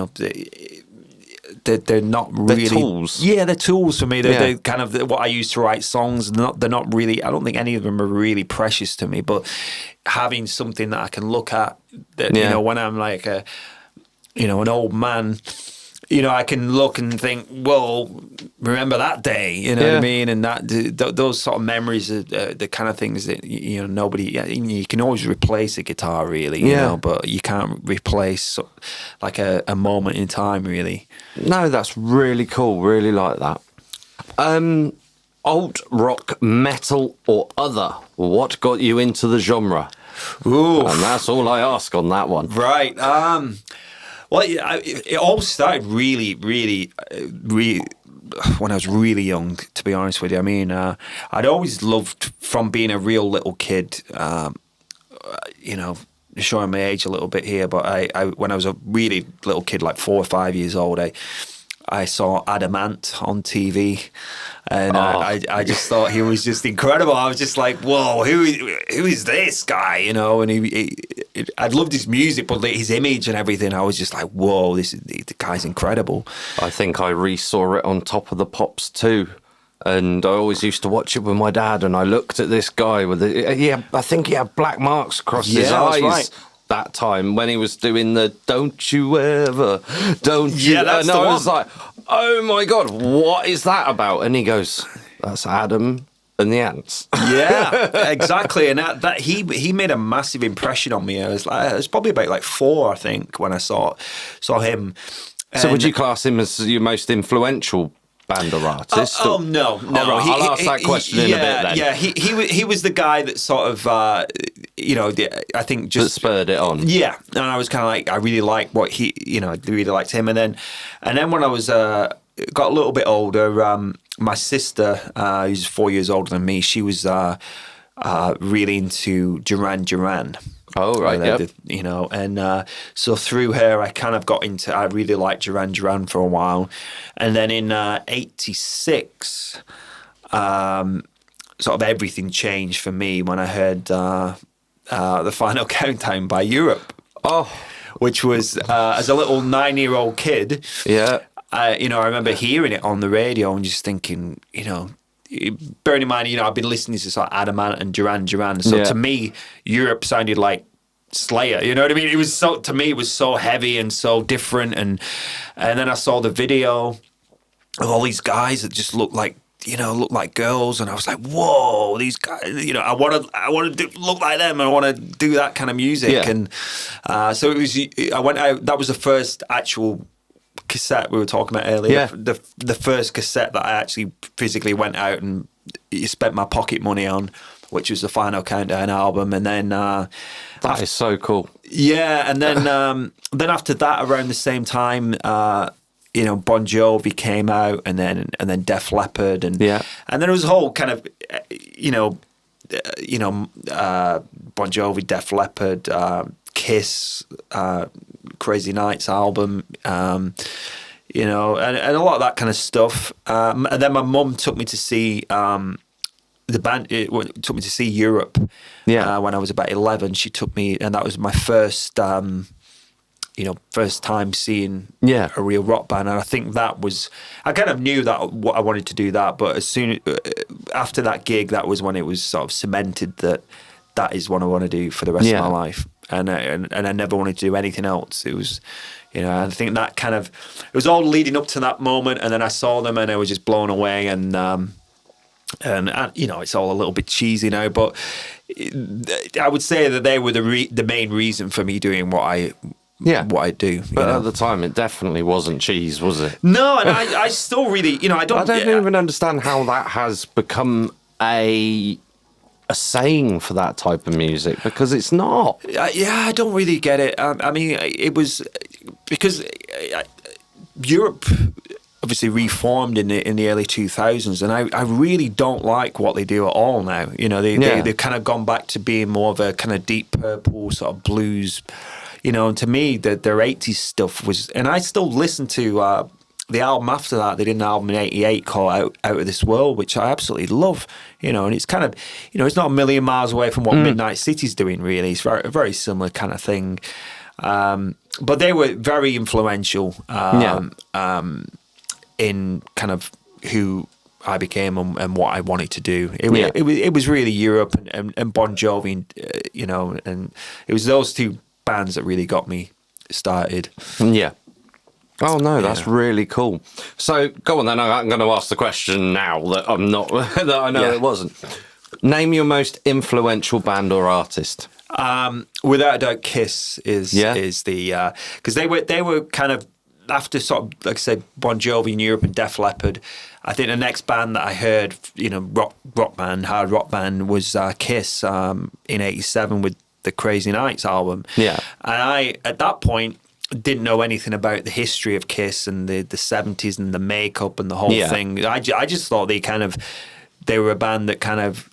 not really... They're tools. Yeah, they're tools for me. They're kind of what I use to write songs. They're not really... I don't think any of them are really precious to me, but having something that I can look at, when I'm like an old man, I can look and think, well, remember that day, what I mean? And those sort of memories are the kind of things that, nobody... You can always replace a guitar, really, but you can't replace like a moment in time, really. No, that's really cool. Really like that. Alt rock, metal, or other? What got you into the genre? Ooh. And that's all I ask on that one. Right. Well, it all started really when I was really young, to be honest with you. I mean, I'd always loved, from being a real little kid, showing my age a little bit here, but I when I was a really little kid, like 4 or 5 years old, I saw Adamant on TV, and I just thought he was just incredible. I was just like, whoa, who is this guy? And I'd loved his music, but his image and everything, I was just like, whoa, the guy's incredible. I think I re-saw it on Top of the Pops too. And I always used to watch it with my dad, and I looked at this guy with I think he had black marks across his eyes. That's right. That time when he was doing the "Don't you ever, don't you?" Yeah, that's and the I was one. like, "Oh my god, what is that about?" And he goes, "That's Adam and the ants." Yeah, exactly. And that he made a massive impression on me. I was probably about like 4, I think, when I saw him. So would And- you class him as your most influential band or artist? Oh no. right, I'll ask that question in a bit then. Yeah, he was the guy that sort of, I think That just spurred it on. Yeah, and I was kind of like, I really liked what he, I really liked him. And then when I was got a little bit older, my sister, who's 4 years older than me, she was really into Duran Duran. Oh, right, yep. And so through her, I really liked Duran Duran for a while. And then in 86, sort of everything changed for me when I heard The Final Countdown by Europe. Oh. Which was, as a little 9-year-old kid, Yeah. I remember hearing it on the radio and just thinking, bearing in mind, I've been listening to sort of Adam Ant and Duran Duran. So to me, Europe sounded like Slayer. You know what I mean? It was so heavy and so different. And then I saw the video of all these guys that just looked like girls, and I was like, whoa, these guys, I want to look like them, and I want to do that kind of music. Yeah. And so it was. I went out. That was the first actual cassette we were talking about earlier. Yeah. The first cassette that I actually physically went out and spent my pocket money on, which was the Final Countdown album. And then That is so cool. yeah, and then then after that, around the same time, Bon Jovi came out, and then Def Leppard, and then there was a whole kind of Bon Jovi, Def Leppard, Kiss, Crazy Nights album, and a lot of that kind of stuff. And then my mum took me to see the band. Took me to see Europe. Yeah. When I was about 11, she took me, and that was my first. First time seeing a real rock band, and I think that was. I kind of knew that I wanted to do that, but as soon after that gig, that was when it was sort of cemented that is what I want to do for the rest of my life, and I never wanted to do anything else. It was, I think that kind of it was all leading up to that moment, and then I saw them, and I was just blown away, and it's all a little bit cheesy now, but I would say that they were the main reason for me doing what I do. But at the time, it definitely wasn't cheese, was it? No, and I still really, I don't even understand how that has become a saying for that type of music, because it's not. I don't really get it. I mean, it was because Europe obviously reformed in the early 2000s, and I really don't like what they do at all now. They've kind of gone back to being more of a kind of Deep Purple sort of blues. And to me, their 80s stuff was, and I still listen to the album after that. They did an album in '88 called Out of This World, which I absolutely love. And it's kind of, it's not a million miles away from what Midnight City's doing, really. It's a very similar kind of thing. But they were very influential in kind of who I became and what I wanted to do. It was really Europe and Bon Jovi, and it was those two bands that really got me started. Yeah. Oh no, that's really cool. So go on then. I'm going to ask the question now that I'm not that I know it wasn't. Name your most influential band or artist. Without a doubt, Kiss is the because they were kind of after sort of like I said Bon Jovi in Europe and Def Leppard. I think the next band that I heard, hard rock band was Kiss in '87 with the Crazy Nights album. Yeah. And I, at that point, didn't know anything about the history of Kiss and the 70s and the makeup and the whole thing. I just thought they were a band that kind of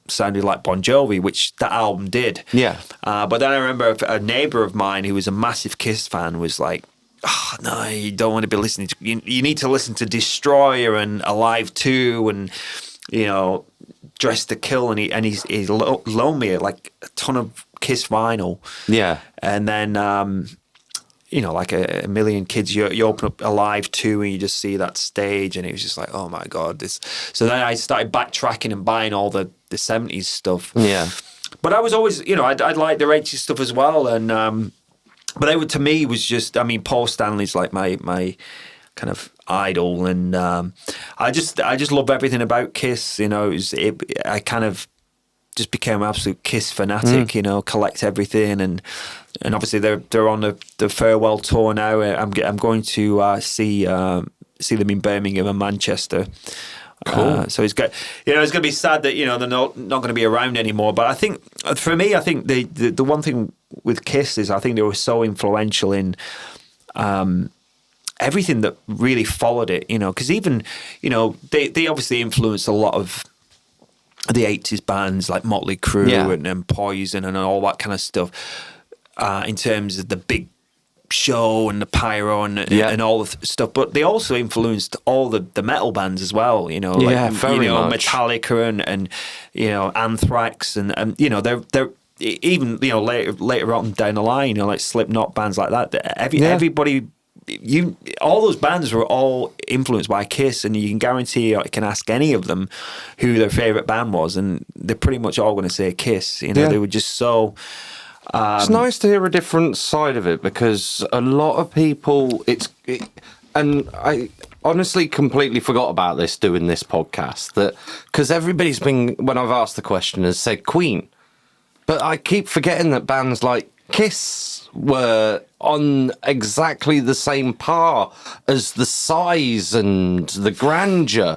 sounded like Bon Jovi, which that album did. Yeah. But then I remember a neighbour of mine who was a massive Kiss fan was like, oh, no, you don't want to be listening to... You need to listen to Destroyer and Alive 2 and, Dressed to Kill, and he's loaned me like a ton of Kiss vinyl. Yeah. And then like a million kids. You open up Alive 2 and you just see that stage, and it was just like, oh my God, this. So then I started backtracking and buying all the 70s stuff. Yeah. But I was always, I'd like the 80s stuff as well, and but they were, to me, was just, I mean, Paul Stanley's like my kind of idol, and I just love everything about Kiss. I kind of just became an absolute Kiss fanatic. Collect everything, and obviously they're on the farewell tour now. I'm going to see them in Birmingham and Manchester. Cool. So it's good. It's going to be sad that they're not going to be around anymore. But I think for me, the one thing with Kiss is I think they were so influential in everything that really followed it. Because even they obviously influenced a lot of the 80s bands like Motley Crue and Poison and all that kind of stuff. In terms of the big show and the pyro and all the stuff, but they also influenced all the metal bands as well. Very much. Metallica and Anthrax and they're even later on down the line, like Slipknot, bands like that. Everybody, all those bands were all influenced by Kiss, and you can guarantee you can ask any of them who their favorite band was, and they're pretty much all going to say Kiss. They were just so. It's nice to hear a different side of it, because a lot of people, and I honestly completely forgot about this doing this podcast, that because everybody's been, when I've asked the question, has said Queen, but I keep forgetting that bands like Kiss were on exactly the same par as the size and the grandeur.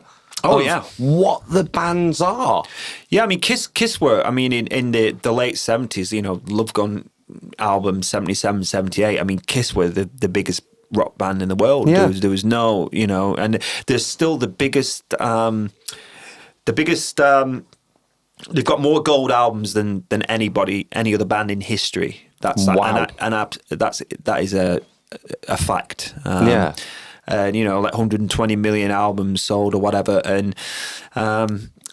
What the bands are. Yeah, I mean, Kiss were, I mean, in the late 70s, Love Gun album, 77, 78, I mean, Kiss were the biggest rock band in the world. Yeah. There was no, and they're still the biggest, they've got more gold albums than any other band in history. That's wow. That is a fact. And like 120 million albums sold or whatever, and I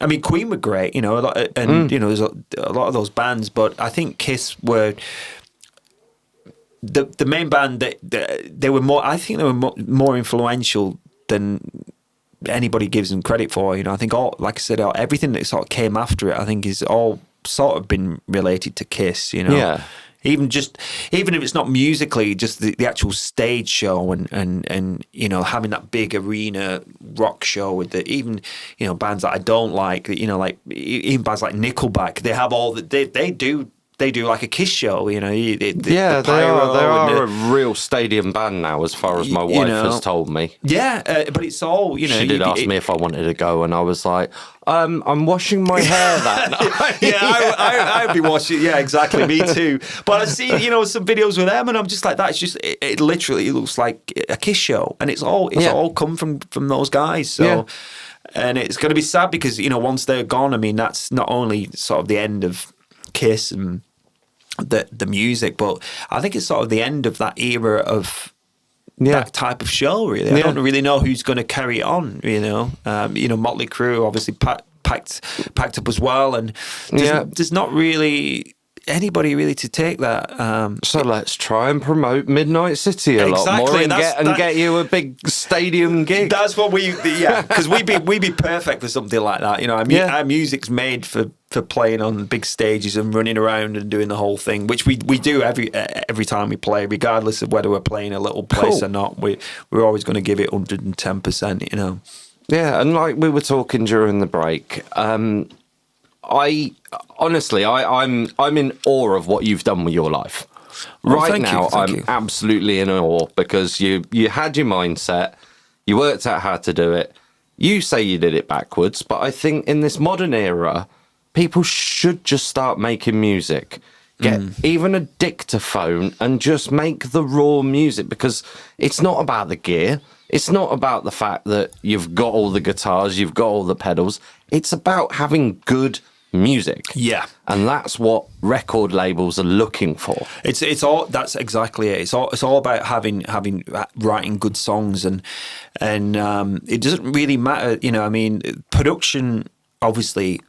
mean, Queen were great, there's a lot of those bands, but I think Kiss were the main band that they were more. I think they were more influential than anybody gives them credit for. I think like I said, everything that sort of came after it, I think is all sort of been related to Kiss. Yeah. Even if it's not musically, just the actual stage show and having that big arena rock show with even bands that I don't like, like even bands like Nickelback, they have all that they do like a Kiss show, they are a real stadium band now, as far as my wife has told me. Yeah, but it's all, She did ask me if I wanted to go, and I was like, I'm washing my hair that night. Yeah, I'd be washing. Yeah, exactly. Me too. But I see, some videos with them, and I'm just like, that's just it. Literally looks like a Kiss show, and it's all come from those guys. So. Yeah. And it's going to be sad because once they're gone, I mean, that's not only sort of the end of Kiss and the music, but I think it's sort of the end of that era of that type of show, really. I don't really know who's going to carry it on, Motley Crue obviously packed up as well, and there's not really anybody really to take that. So let's try and promote Midnight City a lot more and get you a big stadium gig. That's what because we'd be perfect for something like that. Our music's made for playing on big stages and running around and doing the whole thing, which we do every time we play, regardless of whether we're playing a little place or not. We're always going to give it 110%. Yeah, and like we were talking during the break, I honestly, I'm in awe of what you've done with your life. Right now, I'm absolutely in awe because you had your mindset, you worked out how to do it. You say you did it backwards, but I think in this modern era, people should just start making music. Get even a dictaphone and just make the raw music, because it's not about the gear. It's not about the fact that you've got all the guitars, you've got all the pedals. It's about having good music. Yeah. And that's what record labels are looking for. It's all, that's exactly it. It's all about writing good songs, and it doesn't really matter, production obviously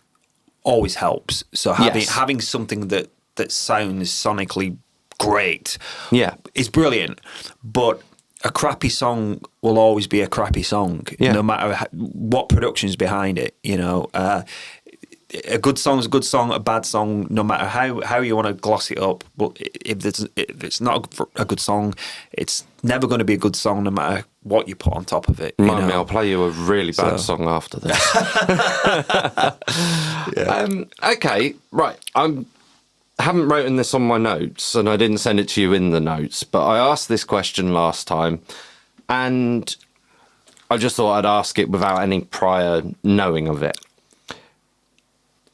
always helps. So having something that sounds sonically great. Yeah. It's brilliant, but a crappy song will always be a crappy song, no matter what production's behind it. A good song is a good song. A bad song, no matter how you want to gloss it up, but if it's not a good song, it's never going to be a good song, no matter what you put on top of it. Remind me, I'll play you a really bad song after this. Okay, right. I haven't written this on my notes, and I didn't send it to you in the notes, but I asked this question last time, and I just thought I'd ask it without any prior knowing of it.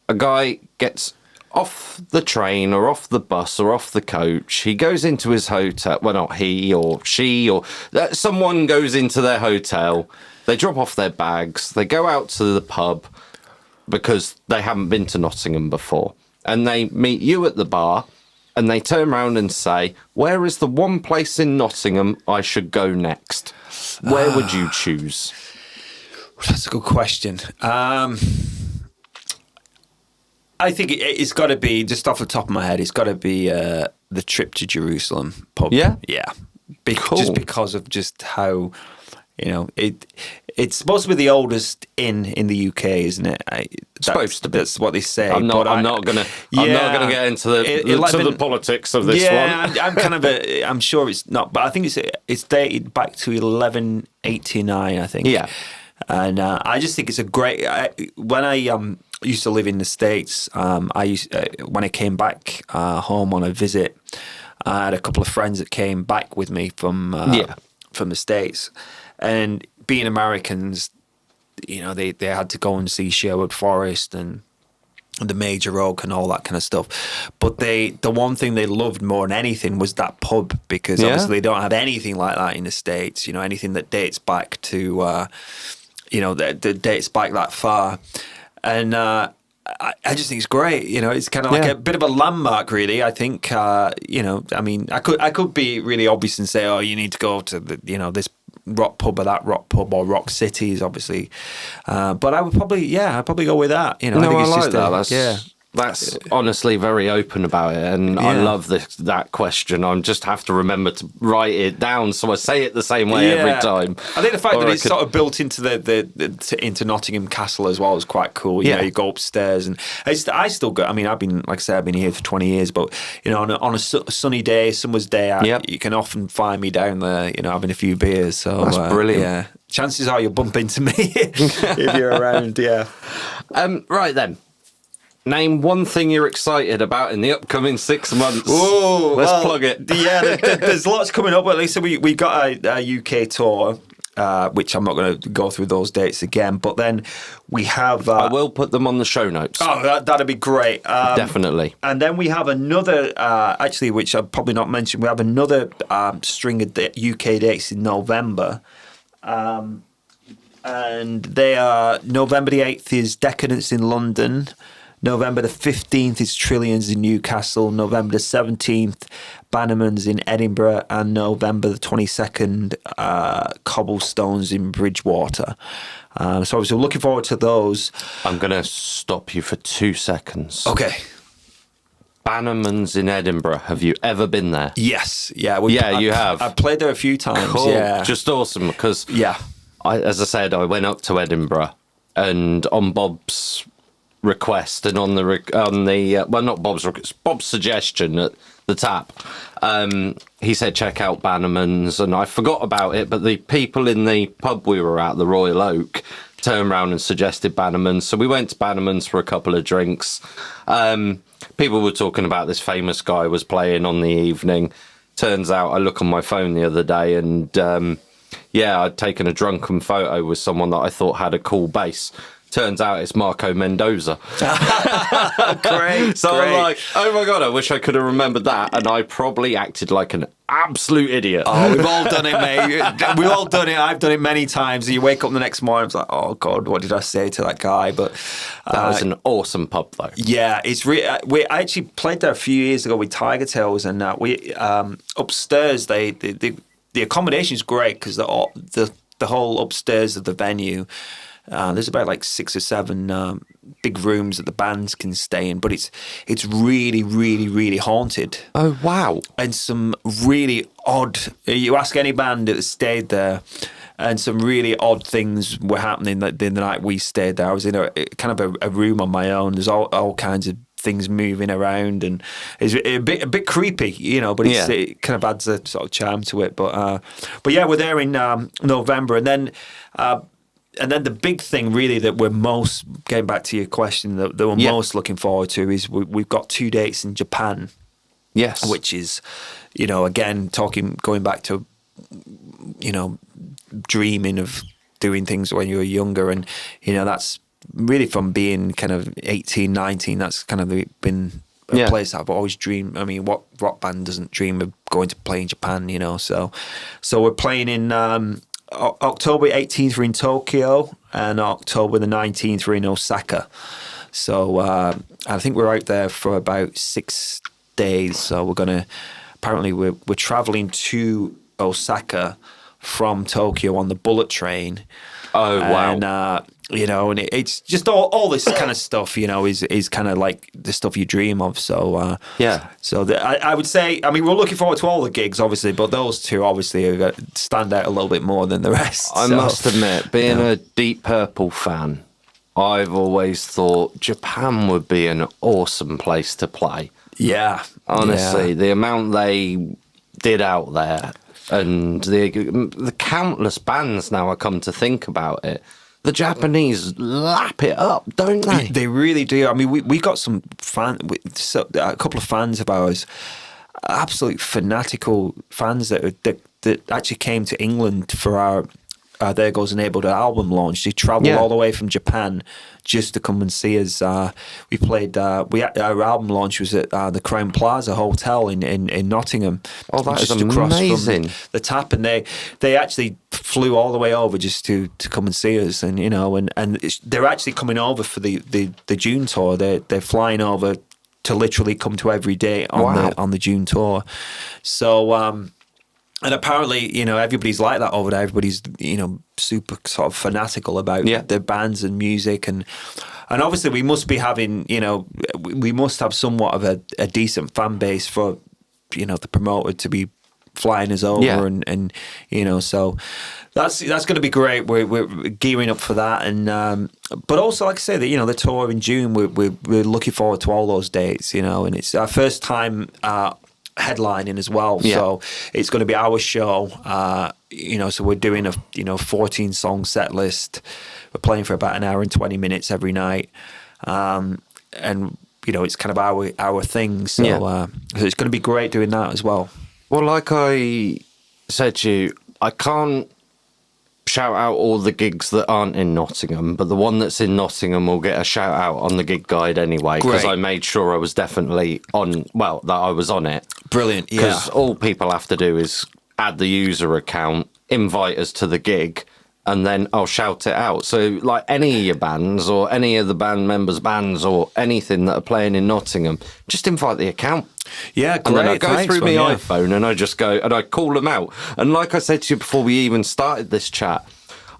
A guy gets off the train or off the bus or off the coach. He goes into his hotel. Well, not he or she or someone goes into their hotel. They drop off their bags. They go out to the pub because they haven't been to Nottingham before. And they meet you at the bar and they turn around and say, where is the one place in Nottingham I should go next? Where would you choose? That's a good question. I think it's got to be, just off the top of my head, it's got to be the Trip to Jerusalem pub. Yeah? Yeah. Cool. Just because of just how, it's supposed to be the oldest inn in the UK, isn't it? Supposed to be. That's what they say. I'm not gonna get into the politics of this one. I'm sure it's not, but I think it's dated back to 1189, I think. Yeah. And I just think it's a great. When I used to live in the States, when I came back home on a visit, I had a couple of friends that came back with me from the States, and being Americans, they had to go and see Sherwood Forest and the Major Oak and all that kind of stuff. But the one thing they loved more than anything was that pub, because obviously they don't have anything like that in the States. Anything that dates back to. That dates back that far. And I just think it's great. It's kind of like a bit of a landmark, really. I think, I could be really obvious and say, oh, you need to go to this rock pub or that rock pub or rock cities, obviously. But I would probably go with that. I think it's like just that. That's honestly very open about it, and I love that question. I just have to remember to write it down so I say it the same way every time. I think the fact that it's sort of built into into Nottingham Castle as well is quite cool. You go upstairs, and I still go. I mean, I've been here for 20 years, but on a sunny day, summer's day, you can often find me down there, having a few beers. So that's brilliant. Yeah, chances are you'll bump into me if you're around. Yeah. Right then. Name one thing you're excited about in the upcoming 6 months. Let's plug it. Yeah, there's lots coming up. At least we got a UK tour, which I'm not going to go through those dates again. But then we have. I will put them on the show notes. Oh, that'd be great. Definitely. And then we have another, actually, which I've probably not mentioned. We have another string of UK dates in November. And they are November the 8th is Decadence in London. November the 15th is Trillions in Newcastle. November the 17th, Bannerman's in Edinburgh. And November the 22nd, Cobblestones in Bridgewater. So I was looking forward to those. I'm going to stop you for 2 seconds. Okay. Bannerman's in Edinburgh. Have you ever been there? Yes. Yeah. You have. I've played there a few times. Cool. Yeah. Just awesome because, as I said, I went up to Edinburgh, and on Bob's request and on the not Bob's request, Bob's suggestion at the tap, he said check out Bannerman's, and I forgot about it, but the people in the pub we were at, the Royal Oak, turned around and suggested Bannerman's, so we went to Bannerman's for a couple of drinks. People were talking about this famous guy was playing on the evening. Turns out I look on my phone the other day, and I'd taken a drunken photo with someone that I thought had a cool bass. Turns out it's Marco Mendoza. Great. So I'm like, oh my God, I wish I could have remembered that. And I probably acted like an absolute idiot. Oh, we've all done it, mate. We've all done it. I've done it many times. And you wake up the next morning, it's like, oh God, what did I say to that guy? But that was an awesome pub, though. Yeah, it's I actually played there a few years ago with Tiger Tails, and we upstairs. The accommodation is great because the whole upstairs of the venue. There's about like 6 or 7 big rooms that the bands can stay in, but it's really, really, really haunted. Oh, wow. And some really odd. You ask any band that stayed there, and some really odd things were happening the night we stayed there. I was in a kind of a room on my own. There's all kinds of things moving around, and it's a bit creepy, but it kind of adds a sort of charm to it. But yeah, we're there in November, and then the big thing really that we're most, getting back to your question, that we're most looking forward to is we've got 2 dates in Japan. Yes, which is, again, going back to, dreaming of doing things when you were younger, and that's really from being kind of 18, 19, that's kind of been a place I've always dreamed. I mean, what rock band doesn't dream of going to play in Japan, so we're playing in October 18th we're in Tokyo, and October the 19th we're in Osaka. So I think we're out there for about 6 days. So apparently we're traveling to Osaka from Tokyo on the bullet train. Oh, wow. And it's just all this kind of stuff, is kind of like the stuff you dream of. So I would say, I mean, we're looking forward to all the gigs, obviously, but those two obviously stand out a little bit more than the rest. I must admit, being a Deep Purple fan, I've always thought Japan would be an awesome place to play. Yeah. Honestly, the amount they did out there, and the countless bands, now I come to think about it, the Japanese lap it up, don't they? They really do. I mean, we got some a couple of fans of ours, absolute fanatical fans that actually came to England for our There Goes Enabled album launch. They travelled all the way from Japan just to come and see us. We played. Our album launch was at the Crown Plaza Hotel in Nottingham. Oh, that is just across amazing! From the tap, and they actually flew all the way over just to come and see us. And they're actually coming over for the June tour. They're flying over to literally come to every day on the June tour. So. And apparently, everybody's like that over there. Everybody's, super sort of fanatical about their bands and music. And obviously we must be having, we must have somewhat of a decent fan base for, the promoter to be flying us over. And so that's going to be great. We're gearing up for that. And, but also, like I say, the tour in June, we're looking forward to all those dates, and it's our first time, headlining as well, so it's going to be our show. So we're doing a 14-song set list. We're playing for about an hour and 20 minutes every night, and it's kind of our thing. So, so it's going to be great doing that as well. Well, like I said to you, I can't shout out all the gigs that aren't in Nottingham, but the one that's in Nottingham will get a shout out on the gig guide anyway, because I made sure I was definitely that I was on it. Brilliant, yeah. Because all people have to do is add the user account, invite us to the gig, and then I'll shout it out. So, like any of your bands or any of the band members' bands or anything that are playing in Nottingham, just invite the account. Yeah, great. And then I go through my iPhone and I just go and I call them out. And like I said to you before we even started this chat,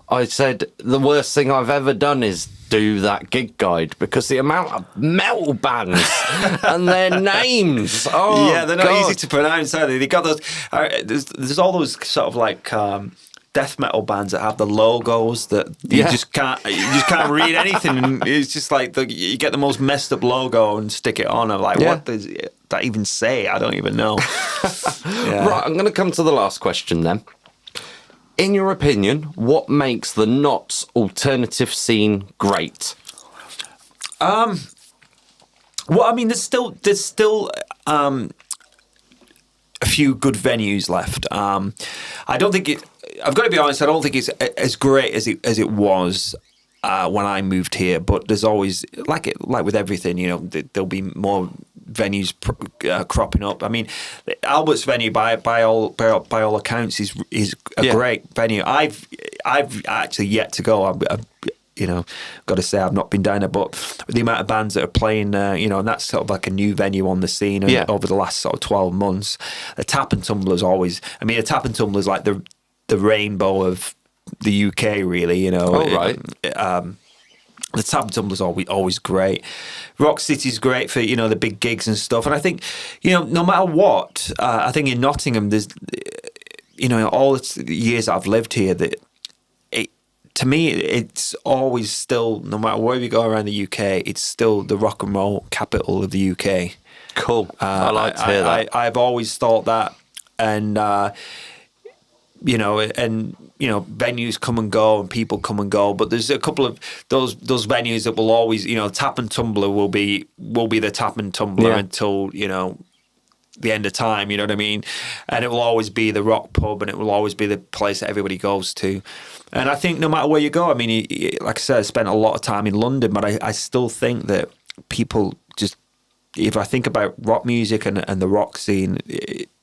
I said the worst thing I've ever done is do that gig guide, because the amount of metal bands and their names. Oh, yeah, they're not easy to pronounce, are they? They got those. There's all those sort of like death metal bands that have the logos that you just can't read anything. And it's just like you get the most messed up logo and stick it on. I'm like, what does that even say? I don't even know. Right, I'm going to come to the last question then. In your opinion, what makes the Notts alternative scene great? Well, I mean, there's still a few good venues left. I don't think I've got to be honest. I don't think it's as great as it was when I moved here. But there's always like with everything, there'll be more venues cropping up. I mean, Albert's venue by all accounts is a great venue. I've actually yet to go. Got to say I've not been down there, but the amount of bands that are playing, and that's sort of like a new venue on the scene over the last sort of 12 months. The Tap and Tumbler's always. I mean, the Tap and Tumbler's like the rainbow of the UK, really. You know, Oh, right. The Tap and Tumbler's always great. Rock City's great for, the big gigs and stuff. And I think, no matter what, I think in Nottingham, there's, all the years I've lived here, that to me, it's always still, no matter where we go around the UK, it's still the rock and roll capital of the UK. Cool. I like to hear that. I've always thought that. And, venues come and go and people come and go, but there's a couple of those venues that will always, Tap and Tumbler will be the Tap and Tumbler until, the end of time, you know what I mean? And it will always be the rock pub, and it will always be the place that everybody goes to. And I think no matter where you go, I mean, like I said, I spent a lot of time in London, but I still think that people just, if I think about rock music and the rock scene,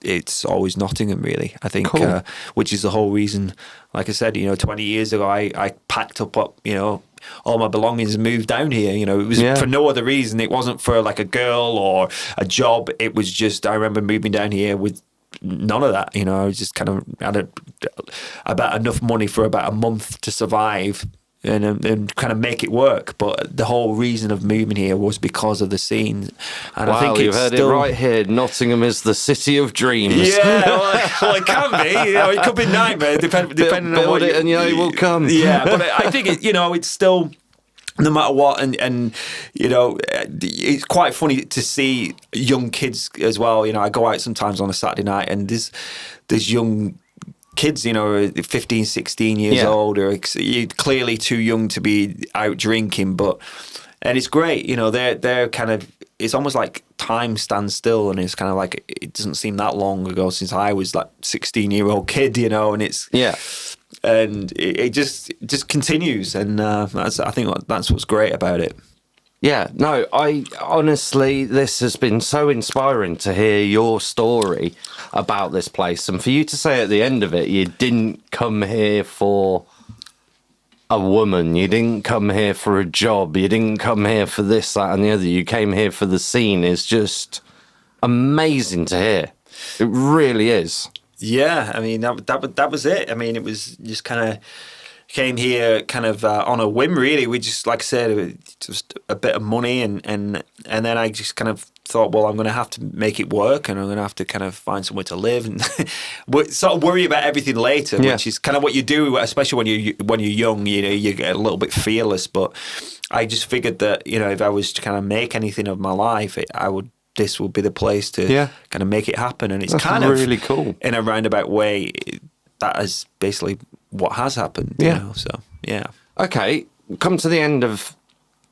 it's always Nottingham, really. I think, cool. Which is the whole reason. Like I said, 20 years ago, I packed up, all my belongings and moved down here. It was for no other reason. It wasn't for like a girl or a job. It was just, I remember moving down here with none of that. I was just kind of had about enough money for about a month to survive. And kind of make it work, but the whole reason of moving here was because of the scene. And wow, I think you've heard it right here. Nottingham is the city of dreams. Yeah, well, it can be. It could be nightmare, depending on what it, and it will come. Yeah, but I think it's still. No matter what, and it's quite funny to see young kids as well. I go out sometimes on a Saturday night, and there's young kids, 15, 16 years old, or you're clearly too young to be out drinking, and it's great, they're kind of, it's almost like time stands still, and it's kind of like, it doesn't seem that long ago since I was that 16-year-old kid, and it's, and it just continues, and I think that's what's great about it. Yeah, no, I honestly, this has been so inspiring to hear your story about this place. And for you to say at the end of it, you didn't come here for a woman, you didn't come here for a job, you didn't come here for this, that, and the other. You came here for the scene is just amazing to hear. It really is. Yeah, I mean, that was it. I mean, it was just kind of... Came here kind of on a whim, really. We just, like I said, just a bit of money, and then I just kind of thought, well, I'm going to have to make it work, and I'm going to have to kind of find somewhere to live, and sort of worry about everything later, which is kind of what you do, especially when you're young. You get a little bit fearless. But I just figured that if I was to kind of make anything of my life, this would be the place to kind of make it happen, and it's kind of really cool in a roundabout way. That is basically what has happened. So okay, come to the end of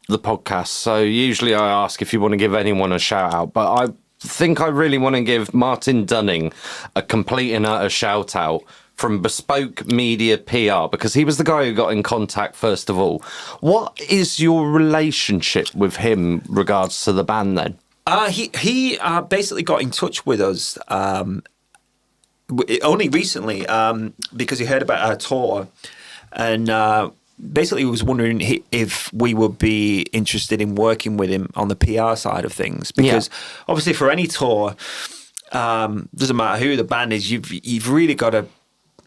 the podcast. So usually I ask if you want to give anyone a shout out, but I think I really want to give Martin Dunning a complete and utter shout out from Bespoke Media PR, because he was the guy who got in contact first of all. What is your relationship with him regards to the band then? He basically got in touch with us only recently, because he heard about our tour, and basically was wondering if we would be interested in working with him on the PR side of things. Because obviously, for any tour, doesn't matter who the band is, you've really got to.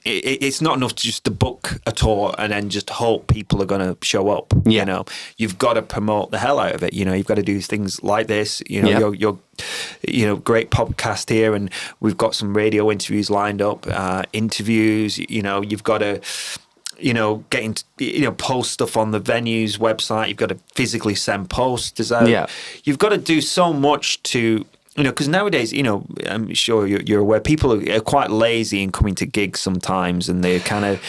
It's not enough just to book a tour and then just hope people are going to show up. You've got to promote the hell out of it. You've got to do things like this. Your great podcast here, and we've got some radio interviews lined up. Interviews. You've got to. Get into, post stuff on the venue's website. You've got to physically send posters out. Yeah. You've got to do so much to. Because nowadays, I'm sure you're aware, people are quite lazy in coming to gigs sometimes, and they're kind of,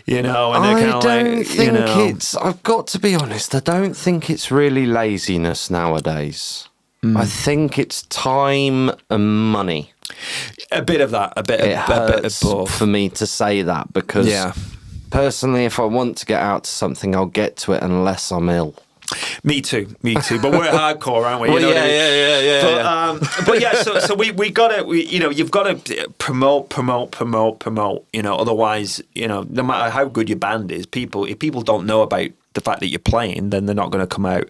and they're kind of like, I don't think it's, I've got to be honest, I don't think it's really laziness nowadays. I think it's time and money. A bit of that, a bit of both. For me to say that, because personally, if I want to get out to something, I'll get to it unless I'm ill. Me too. But we're hardcore, aren't we? Well, So we gotta, you've got to promote. Otherwise, no matter how good your band is, if people don't know about the fact that you're playing, then they're not going to come out.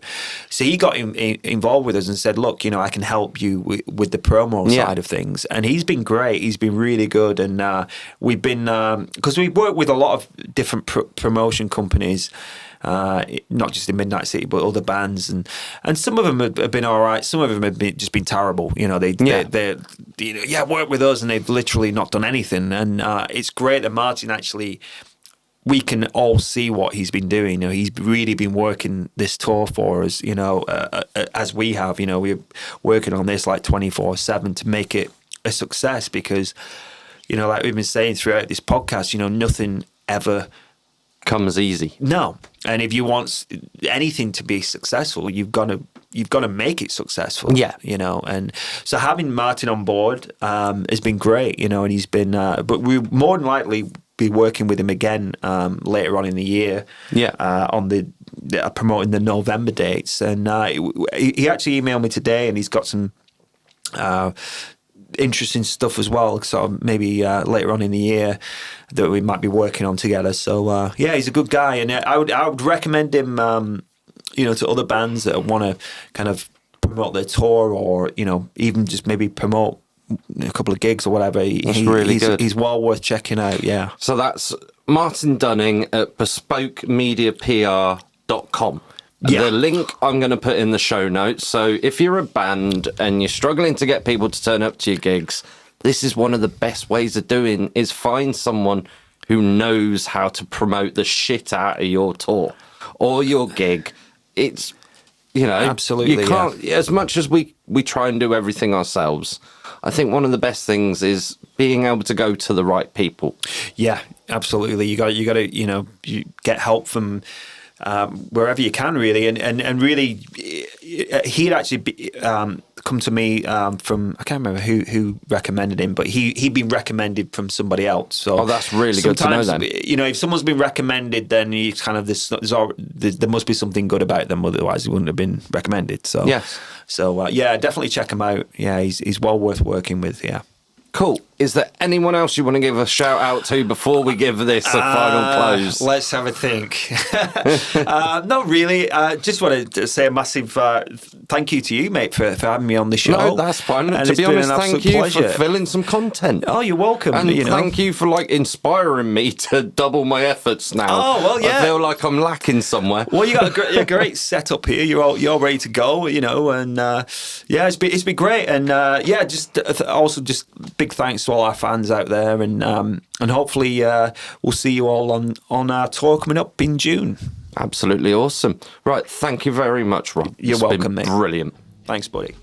So he got involved with us and said, look, I can help you with the promo side of things. And he's been great. He's been really good. And we've been, because we work with a lot of different promotion companies, not just in Midnite City, but other bands, and some of them have been all right. Some of them have just been terrible. They work with us and they've literally not done anything. And it's great that Martin actually, we can all see what he's been doing. He's really been working this tour for us. As we have. We're working on this like 24/7 to make it a success because, like we've been saying throughout this podcast, nothing ever comes easy. No, and if you want anything to be successful, you've got to make it successful. Yeah, and so having Martin on board has been great. And he's been, but we more than likely be working with him again later on in the year. Yeah, on the promoting the November dates, and he actually emailed me today, and he's got some interesting stuff as well, sort of maybe later on in the year that we might be working on together. So he's a good guy, and I would recommend him, to other bands that want to kind of promote their tour, or even just maybe promote a couple of gigs or whatever. That's really good. He's well worth checking out. Yeah. So that's Martin Dunning at BespokeMediaPR.com. Yeah. The link I'm going to put in the show notes. So if you're a band and you're struggling to get people to turn up to your gigs, this is one of the best ways of doing is find someone who knows how to promote the shit out of your tour or your gig. It's, absolutely, you can't, as much as we try and do everything ourselves, I think one of the best things is being able to go to the right people. Yeah, absolutely. You got to, you get help from wherever you can, really, and really, he'd actually come to me from, I can't remember who recommended him, but he'd been recommended from somebody else. So that's really good to know. Then, if someone's been recommended, then you kind of there must be something good about them, otherwise he wouldn't have been recommended. So yes, so definitely check him out. Yeah, he's well worth working with. Yeah. Cool. Is there anyone else you want to give a shout out to before we give this a final close? Let's have a think. Not really. Just wanted to say a massive thank you to you, mate, for having me on the show. No, that's fine. And to be honest, thank you pleasure. for filling some content. Oh, you're welcome. And thank you for inspiring me to double my efforts now. Oh, well, yeah. I feel like I'm lacking somewhere. Well, you got a great setup here. You're ready to go, and it's been great. And just also just big thanks to all our fans out there, and hopefully we'll see you all on our tour coming up in June. Absolutely awesome. Right, thank you very much, Rob. You're welcome, mate. Brilliant. Thanks, buddy.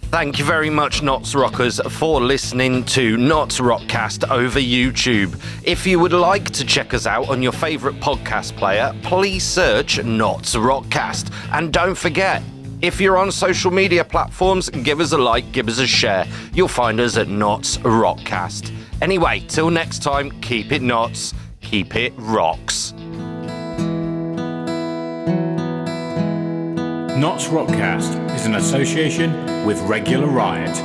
Thank you very much, Knots Rockers, for listening to NottsRockCast over YouTube. If you would like to check us out on your favourite podcast player, please search NottsRockCast. And don't forget, if you're on social media platforms, give us a like, give us a share. You'll find us at NottsRockCast. Anyway, till next time, keep it Knots, keep it rocks. NottsRockCast is an association with Regular Riot.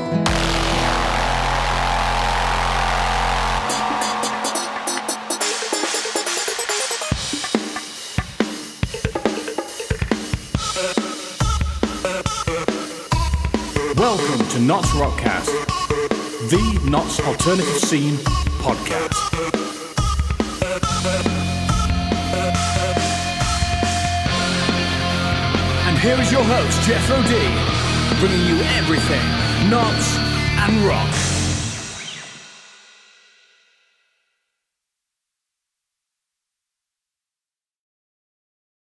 Welcome to NottsRockCast, the Notts Alternative Scene podcast. And here is your host, Jethro D, bringing you everything Notts and Rock.